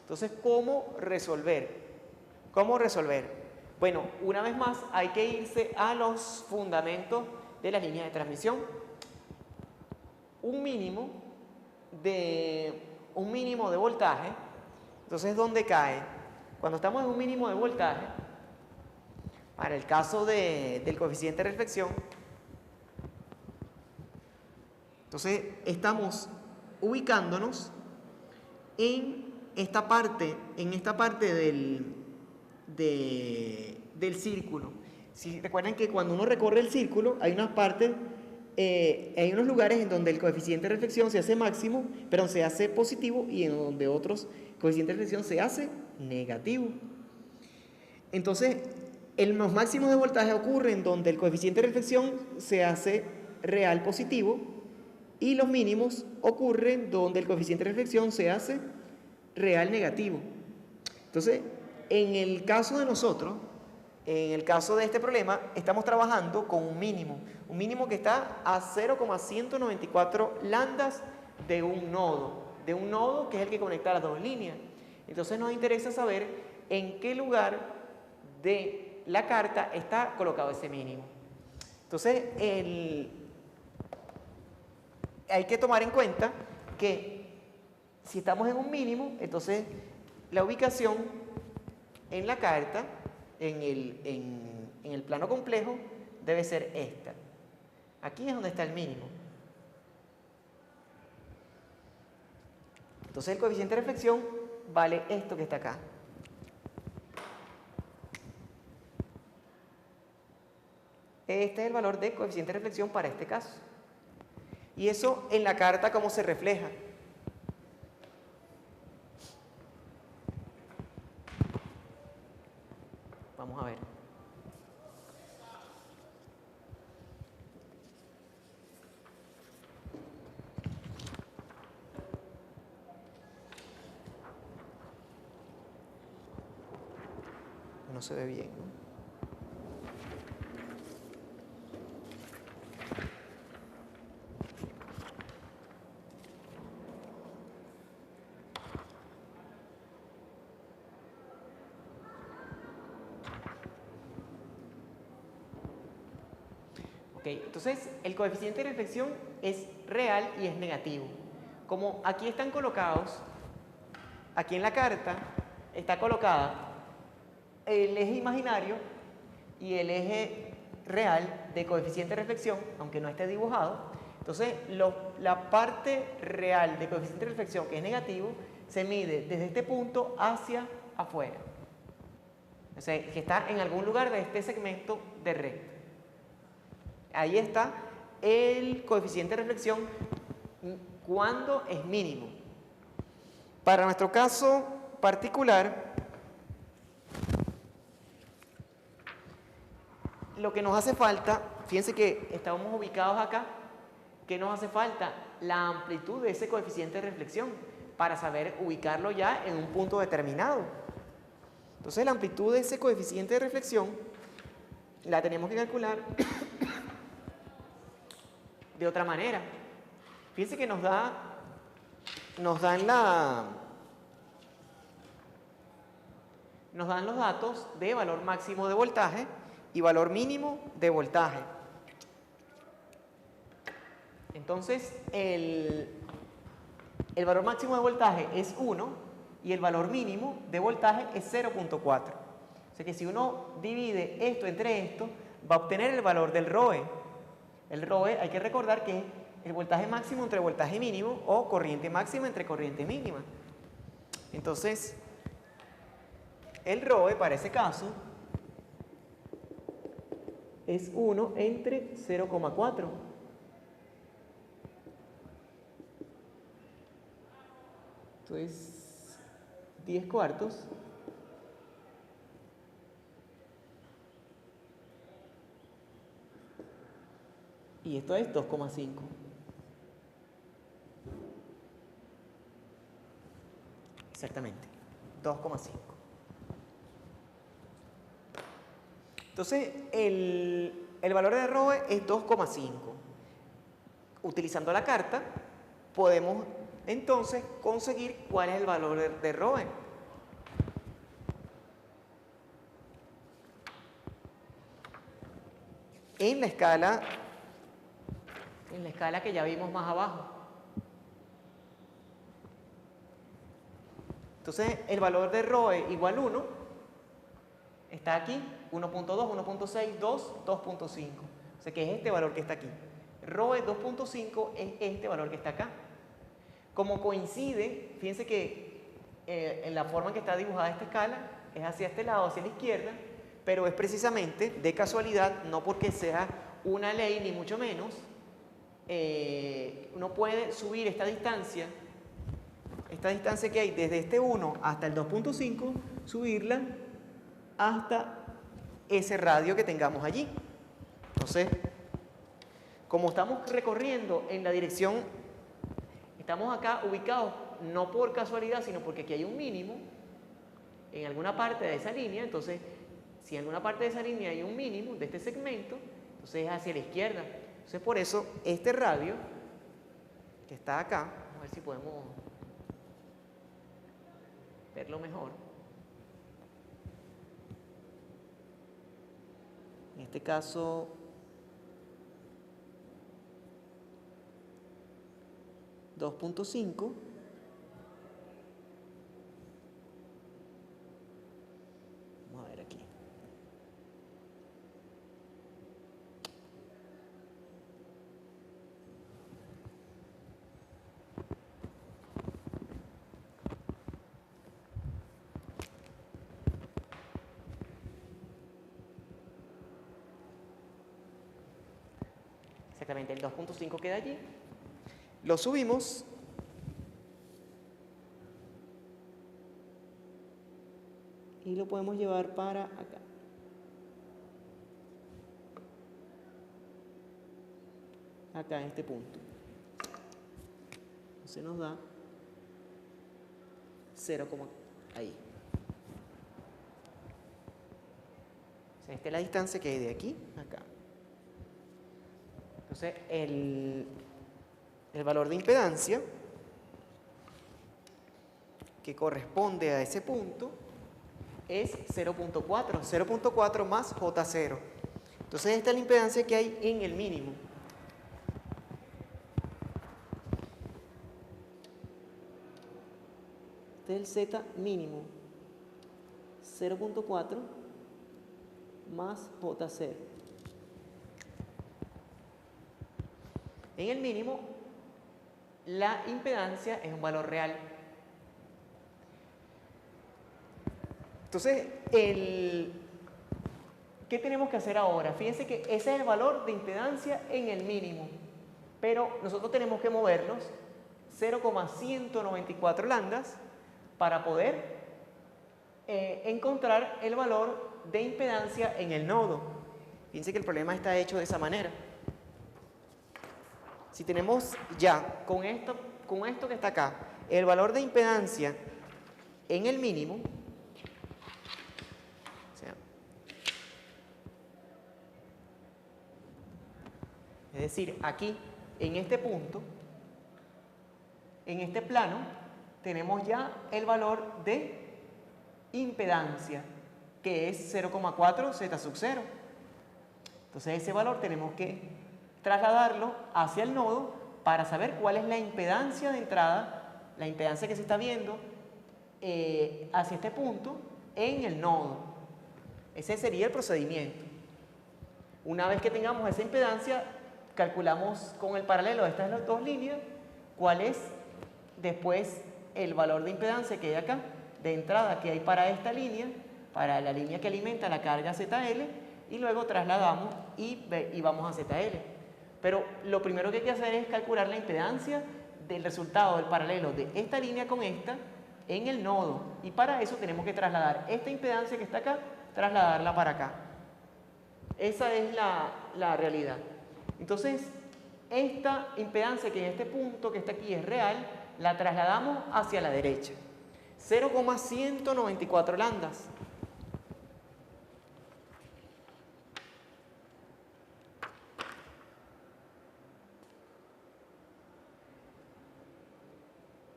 Entonces, ¿cómo resolver? Bueno, una vez más hay que irse a los fundamentos de las líneas de transmisión. Un mínimo de voltaje. Entonces, ¿dónde cae? Cuando estamos en un mínimo de voltaje, para el caso del coeficiente de reflexión, entonces estamos ubicándonos en esta parte del círculo. Si recuerdan que cuando uno recorre el círculo hay unas partes, hay unos lugares en donde el coeficiente de reflexión se hace máximo, pero se hace positivo, y en donde otros coeficiente de reflexión se hace negativo. Entonces, los máximos de voltaje ocurren donde el coeficiente de reflexión se hace real positivo, y los mínimos ocurren donde el coeficiente de reflexión se hace real negativo. Entonces, en el caso de nosotros, en el caso de este problema, estamos trabajando con un mínimo que está a 0,194 lambdas de un nodo que es el que conecta las dos líneas. Entonces nos interesa saber en qué lugar de la carta está colocado ese mínimo. Entonces, hay que tomar en cuenta que si estamos en un mínimo, entonces la ubicación en la carta, en el plano complejo, debe ser esta. Aquí es donde está el mínimo. Entonces el coeficiente de reflexión vale esto que está acá. Este es el valor de coeficiente de reflexión para este caso. Y eso en la carta, ¿cómo se refleja? Vamos a ver. No se ve bien, ¿no? Ok, entonces el coeficiente de reflexión es real y es negativo. Como aquí están colocados, aquí en la carta está colocada el eje imaginario y el eje real de coeficiente de reflexión, aunque no esté dibujado. Entonces la parte real de coeficiente de reflexión, que es negativo, se mide desde este punto hacia afuera. O sea, que está en algún lugar de este segmento de recta. Ahí está el coeficiente de reflexión cuando es mínimo. Para nuestro caso particular, lo que nos hace falta, fíjense que estamos ubicados acá, ¿qué nos hace falta? La amplitud de ese coeficiente de reflexión para saber ubicarlo ya en un punto determinado. Entonces la amplitud de ese coeficiente de reflexión la tenemos que calcular de otra manera. Fíjense que nos dan los datos de valor máximo de voltaje y valor mínimo de voltaje. Entonces, el valor máximo de voltaje es 1 y el valor mínimo de voltaje es 0.4. O sea que si uno divide esto entre esto, va a obtener el valor del ROE. El ROE hay que recordar que es el voltaje máximo entre voltaje mínimo o corriente máxima entre corriente mínima. Entonces, el ROE para ese caso es 1 entre 0,4. Entonces, 10 cuartos. Y esto es 2,5. Exactamente, 2,5. Entonces, el valor de ROE es 2,5. Utilizando la carta, podemos entonces conseguir cuál es el valor de ROE. En la escala que ya vimos más abajo. Entonces, el valor de ROE igual 1 está aquí, 1.2, 1.6, 2, 2.5. O sea que es este valor que está aquí. ROE 2.5 es este valor que está acá. Como coincide, fíjense que en la forma en que está dibujada esta escala es hacia este lado, hacia la izquierda, pero es precisamente de casualidad, no porque sea una ley ni mucho menos, uno puede subir esta distancia que hay desde este 1 hasta el 2.5, subirla hasta ese radio que tengamos allí. Entonces, como estamos recorriendo en la dirección, estamos acá ubicados no por casualidad, sino porque aquí hay un mínimo en alguna parte de esa línea. Entonces, si en alguna parte de esa línea hay un mínimo de este segmento, entonces es hacia la izquierda. Entonces, por eso, este radio que está acá, vamos a ver si podemos verlo mejor. En este caso, $2.5. Vamos a ver aquí. Exactamente, el 2.5 queda allí. Lo subimos. Y lo podemos llevar para acá. Acá en este punto. Entonces nos da 0, ahí. O sea, esta es la distancia que hay de aquí a acá. Entonces, el valor de impedancia que corresponde a ese punto es 0.4, 0.4 más J0. Entonces, esta es la impedancia que hay en el mínimo. Este es el Z mínimo, 0.4 más J0. En el mínimo, la impedancia es un valor real. Entonces, ¿qué tenemos que hacer ahora? Fíjense que ese es el valor de impedancia en el mínimo, pero nosotros tenemos que movernos 0,194 lambdas para poder encontrar el valor de impedancia en el nodo. Fíjense que el problema está hecho de esa manera. Si tenemos ya con esto que está acá, el valor de impedancia en el mínimo, o sea, es decir, aquí, en este punto, en este plano, tenemos ya el valor de impedancia, que es 0,4 Z sub 0. Entonces ese valor tenemos que trasladarlo hacia el nodo para saber cuál es la impedancia de entrada, la impedancia que se está viendo hacia este punto en el nodo. Ese sería el procedimiento. Una vez que tengamos esa impedancia, calculamos con el paralelo de estas dos líneas cuál es después el valor de impedancia que hay acá, de entrada que hay para esta línea, para la línea que alimenta la carga ZL, y luego trasladamos y vamos a ZL. Pero lo primero que hay que hacer es calcular la impedancia del resultado del paralelo de esta línea con esta en el nodo. Y para eso tenemos que trasladar esta impedancia que está acá, trasladarla para acá. Esa es la realidad. Entonces, esta impedancia que en este punto que está aquí es real, la trasladamos hacia la derecha. 0,194 lambdas.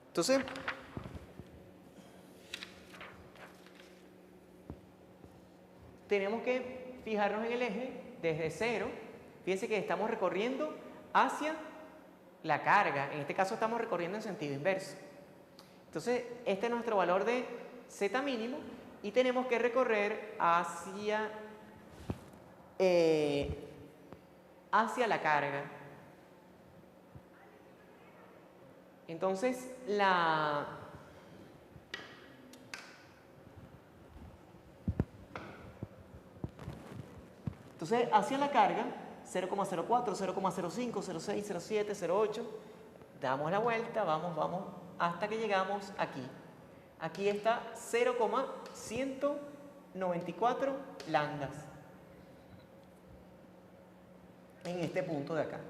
Entonces, tenemos que fijarnos en el eje desde 0. Fíjense que estamos recorriendo hacia la carga. En este caso estamos recorriendo en sentido inverso. Entonces, este es nuestro valor de Z mínimo y tenemos que recorrer hacia la carga. Entonces, hacia la carga, 0,04, 0,05, 0,6, 0,7, 0,8, damos la vuelta, vamos, hasta que llegamos aquí. Aquí está 0,194 lambdas. En este punto de acá.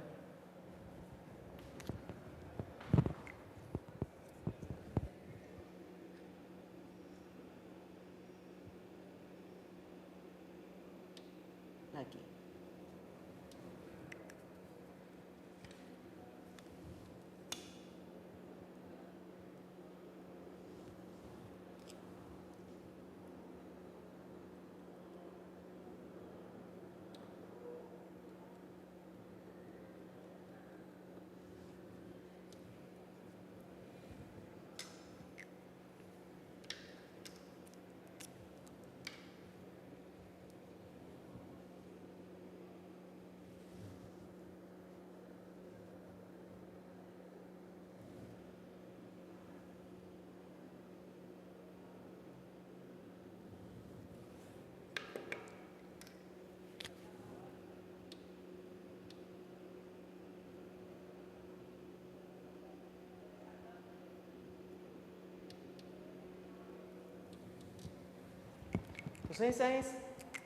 Aquí. Entonces esa es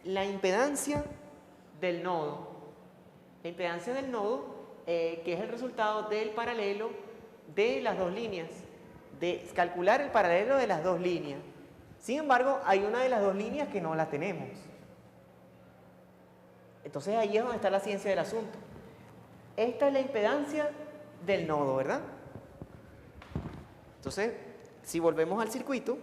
la impedancia del nodo. La impedancia del nodo, que es el resultado del paralelo de las dos líneas, de calcular el paralelo de las dos líneas. Sin embargo, hay una de las dos líneas que no la tenemos. Entonces ahí es donde está la ciencia del asunto. Esta es la impedancia del nodo, ¿verdad? Entonces, si volvemos al circuito,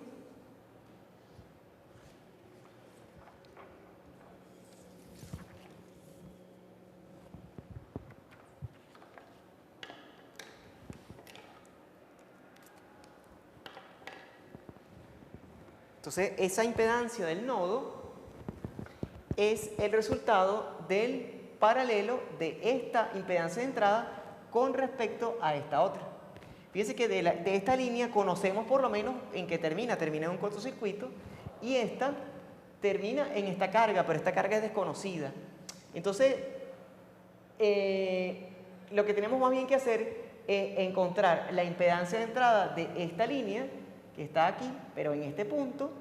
entonces esa impedancia del nodo es el resultado del paralelo de esta impedancia de entrada con respecto a esta otra. Fíjense que de esta línea conocemos por lo menos en qué termina. Termina en un cortocircuito y esta termina en esta carga, pero esta carga es desconocida. Entonces, lo que tenemos más bien que hacer es encontrar la impedancia de entrada de esta línea, que está aquí, pero en este punto,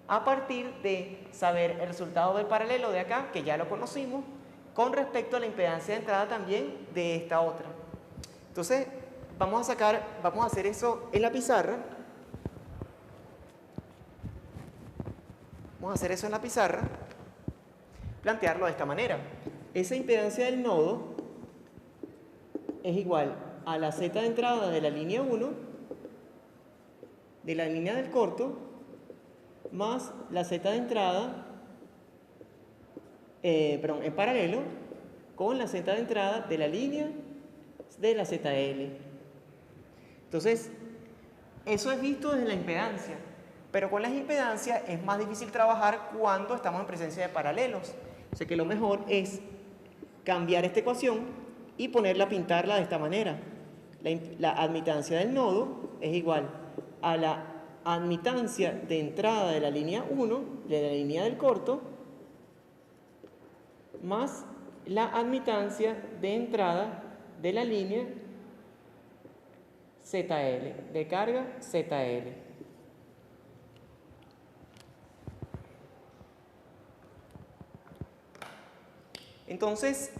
a partir de saber el resultado del paralelo de acá, que ya lo conocimos, con respecto a la impedancia de entrada también de esta otra. Entonces, vamos a hacer eso en la pizarra. Vamos a hacer eso en la pizarra, plantearlo de esta manera. Esa impedancia del nodo es igual a la z de entrada de la línea 1, de la línea del corto, más la z de entrada, en paralelo, con la z de entrada de la línea de la ZL. Entonces, eso es visto desde la impedancia, pero con las impedancias es más difícil trabajar cuando estamos en presencia de paralelos. O sea que lo mejor es cambiar esta ecuación y pintarla de esta manera. La admitancia del nodo es igual a la admitancia de entrada de la línea 1, de la línea del corto, más la admitancia de entrada de la línea ZL, de carga ZL. Entonces,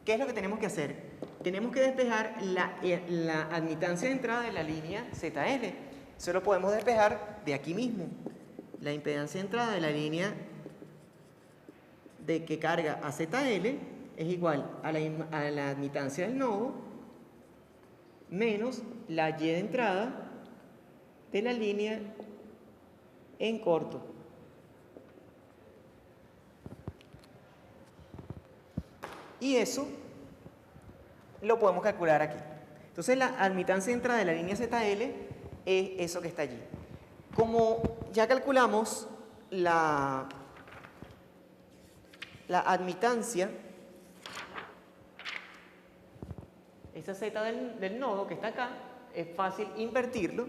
¿qué es lo que tenemos que hacer? Tenemos que despejar la admitancia de entrada de la línea ZL. Eso lo podemos despejar de aquí mismo. La impedancia de entrada de la línea de que carga a ZL es igual a la admitancia del nodo menos la Y de entrada de la línea en corto. Y eso lo podemos calcular aquí. Entonces la admitancia de entrada de la línea ZL es eso que está allí. Como ya calculamos la admitancia, esa Z del nodo que está acá, es fácil invertirla,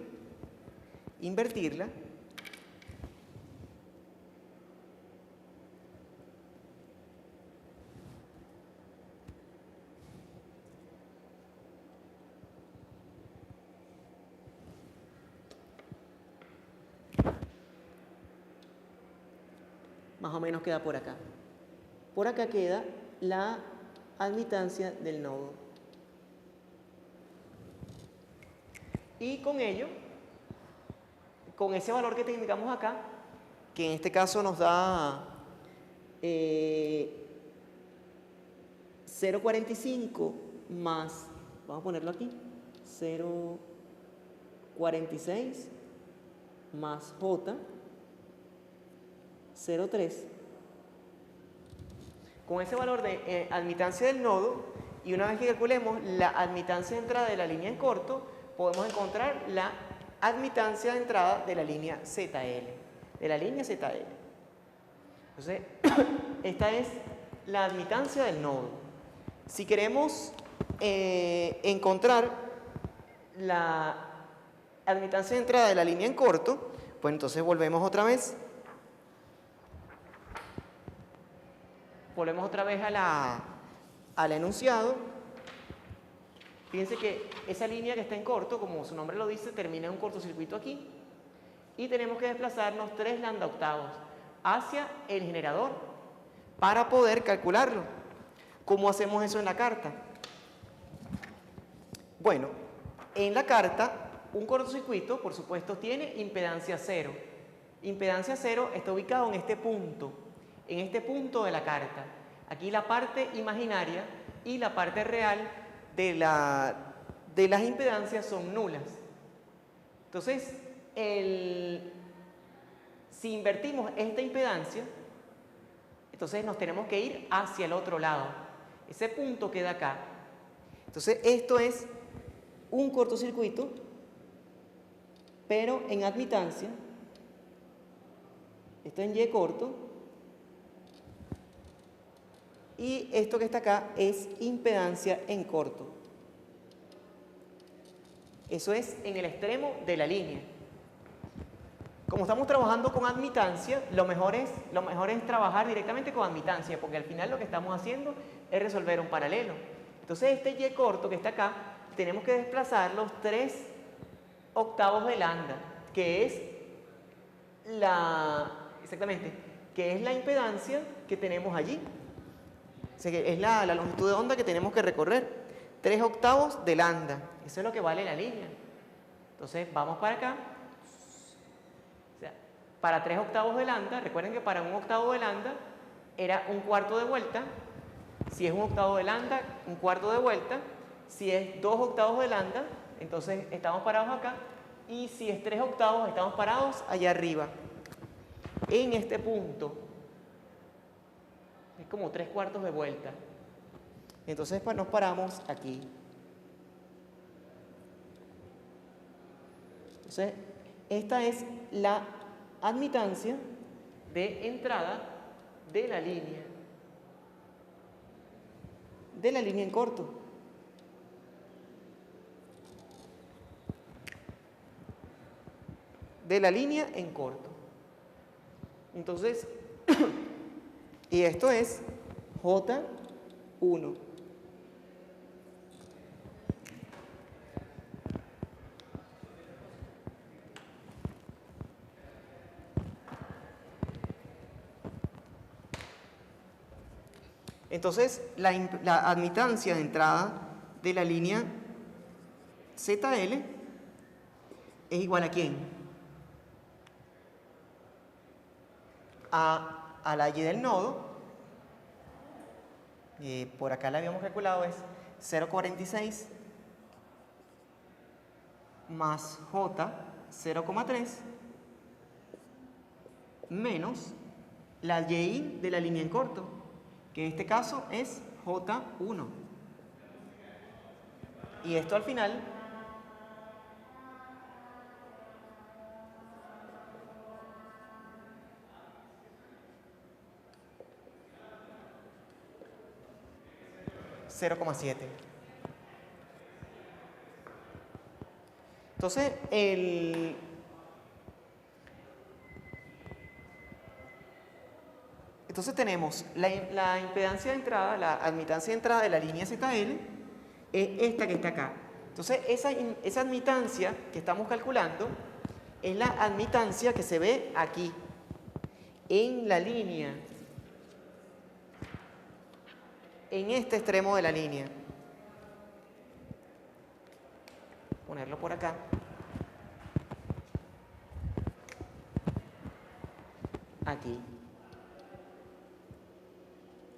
más o menos queda por acá. Por acá queda la admitancia del nodo. Y con ello, con ese valor que indicamos acá, que en este caso nos da 0,45 más, vamos a ponerlo aquí, 0,46 más J, 0,3. Con ese valor de admitancia del nodo, y una vez que calculemos la admitancia de entrada de la línea en corto, podemos encontrar la admitancia de entrada de la línea ZL. Entonces, esta es la admitancia del nodo. Si queremos encontrar la admitancia de entrada de la línea en corto, pues entonces volvemos otra vez. Volvemos otra vez al enunciado. Fíjense que esa línea que está en corto, como su nombre lo dice, termina en un cortocircuito aquí. Y tenemos que desplazarnos 3 lambda octavos hacia el generador para poder calcularlo. ¿Cómo hacemos eso en la carta? Bueno, en la carta, un cortocircuito, por supuesto, tiene impedancia cero. Impedancia cero está ubicado en este punto de la carta. Aquí la parte imaginaria y la parte real de las impedancias son nulas. Entonces, si invertimos esta impedancia, entonces nos tenemos que ir hacia el otro lado. Ese punto queda acá. Entonces, esto es un cortocircuito, pero en admitancia. Esto en Y corto. Y esto que está acá es impedancia en corto. Eso es en el extremo de la línea. Como estamos trabajando con admitancia, lo mejor es trabajar directamente con admitancia, porque al final lo que estamos haciendo es resolver un paralelo. Entonces este Y corto que está acá, tenemos que desplazar los 3 octavos de lambda, que es la impedancia que tenemos allí. O sea, que es la longitud de onda que tenemos que recorrer. 3 octavos de lambda. Eso es lo que vale la línea. Entonces vamos para acá. O sea, para 3 octavos de lambda, recuerden que para 1 octavo de lambda era 1/4 de vuelta. Si es 1 octavo de lambda, 1/4 de vuelta. Si es 2 octavos de lambda, entonces estamos parados acá. Y si es 3 octavos, estamos parados allá arriba. En este punto. Es como 3/4 de vuelta. Entonces nos paramos aquí. Entonces, esta es la admitancia de entrada de la línea. De la línea en corto. De la línea en corto. Entonces, y esto es J1. Entonces, la admitancia de entrada de la línea ZL es igual a ¿quién? A la Y del nodo. Por acá la habíamos calculado, es 0,46 más J 0,3 menos la Y de la línea en corto, que en este caso es J1. Y esto al final (0,7). Entonces, tenemos la impedancia de entrada, la admitancia de entrada de la línea ZL, es esta que está acá. Entonces, esa admitancia que estamos calculando es la admitancia que se ve aquí, en la línea, en este extremo de la línea. Ponerlo por acá. Aquí.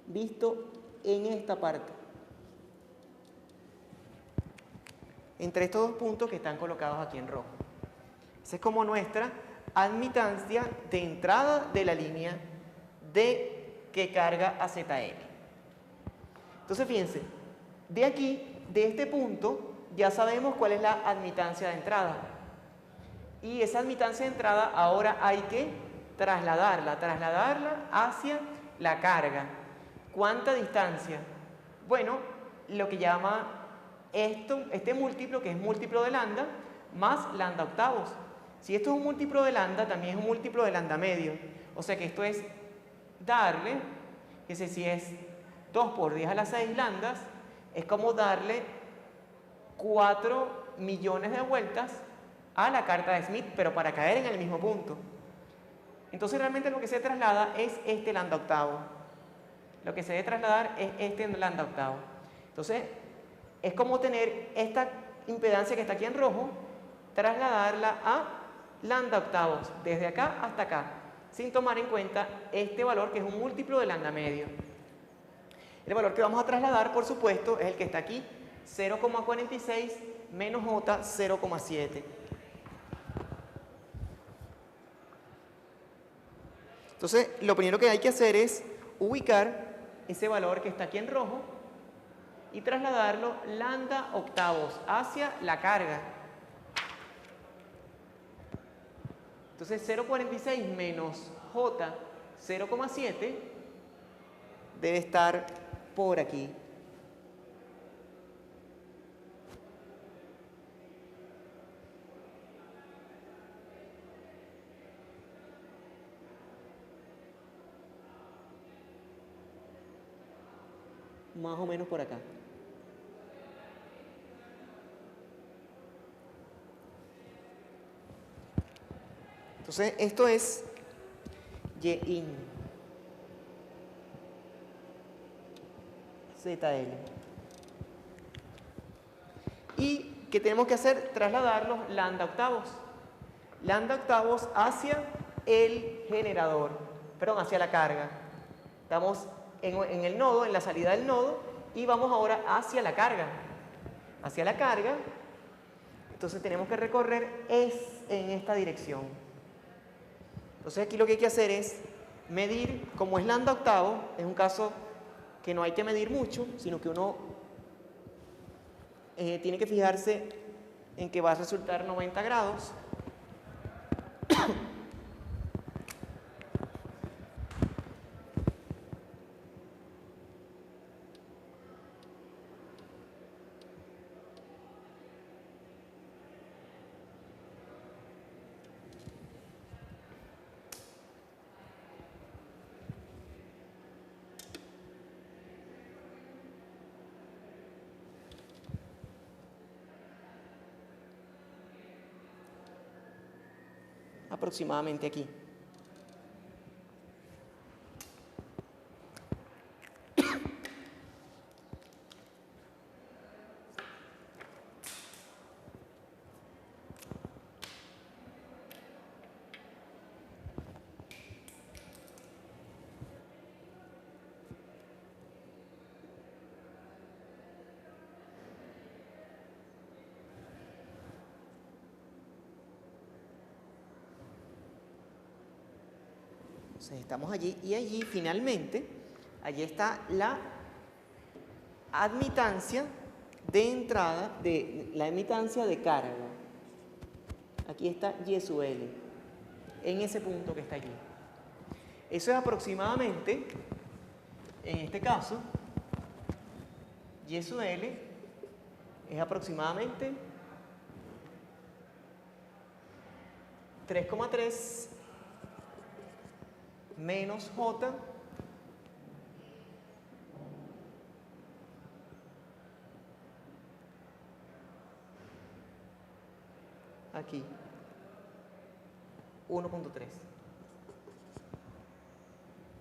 Visto en esta parte. Entre estos dos puntos que están colocados aquí en rojo. Esa es como nuestra admitancia de entrada de la línea que carga a ZL. Entonces, fíjense, de aquí, de este punto, ya sabemos cuál es la admitancia de entrada. Y esa admitancia de entrada ahora hay que trasladarla hacia la carga. ¿Cuánta distancia? Bueno, lo que llama este múltiplo, que es múltiplo de lambda, más lambda octavos. Si esto es un múltiplo de lambda, también es un múltiplo de lambda medio. O sea que esto es darle, que si es 2 por 10 a la 6 lambdas, es como darle 4 millones de vueltas a la carta de Smith, pero para caer en el mismo punto. Entonces realmente lo que se traslada es este lambda octavo. Lo que se debe trasladar es este lambda octavo. Entonces es como tener esta impedancia que está aquí en rojo, trasladarla a lambda octavos, desde acá hasta acá, sin tomar en cuenta este valor que es un múltiplo de lambda medio. El valor que vamos a trasladar, por supuesto, es el que está aquí, 0,46 menos J 0,7. Entonces, lo primero que hay que hacer es ubicar ese valor que está aquí en rojo y trasladarlo lambda octavos hacia la carga. Entonces 0,46 menos J 0,7 debe estar por aquí. Más o menos por acá. Entonces, esto es Y-in ZL. ¿Y qué tenemos que hacer? Trasladarlos lambda octavos. Lambda octavos hacia el generador, perdón, hacia la carga. Estamos en el nodo, en la salida del nodo, y vamos ahora hacia la carga. Hacia la carga, entonces tenemos que recorrer en esta dirección. Entonces aquí lo que hay que hacer es medir, como es lambda octavo, es un caso que no hay que medir mucho, sino que uno tiene que fijarse en que va a resultar 90 grados. Aproximadamente aquí. Entonces estamos allí y allí finalmente, allí está la admitancia de entrada, la admitancia de carga. Aquí está Y sub L, en ese punto que está allí. Eso es aproximadamente, en este caso, Y sub L es aproximadamente 3,3 menos J aquí 1,3.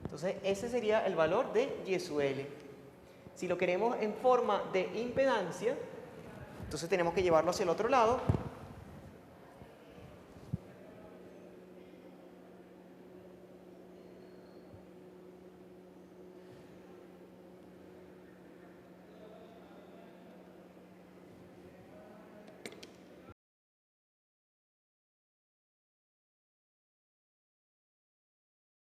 Entonces ese sería el valor de Y sub L. Si lo queremos en forma de impedancia, entonces tenemos que llevarlo hacia el otro lado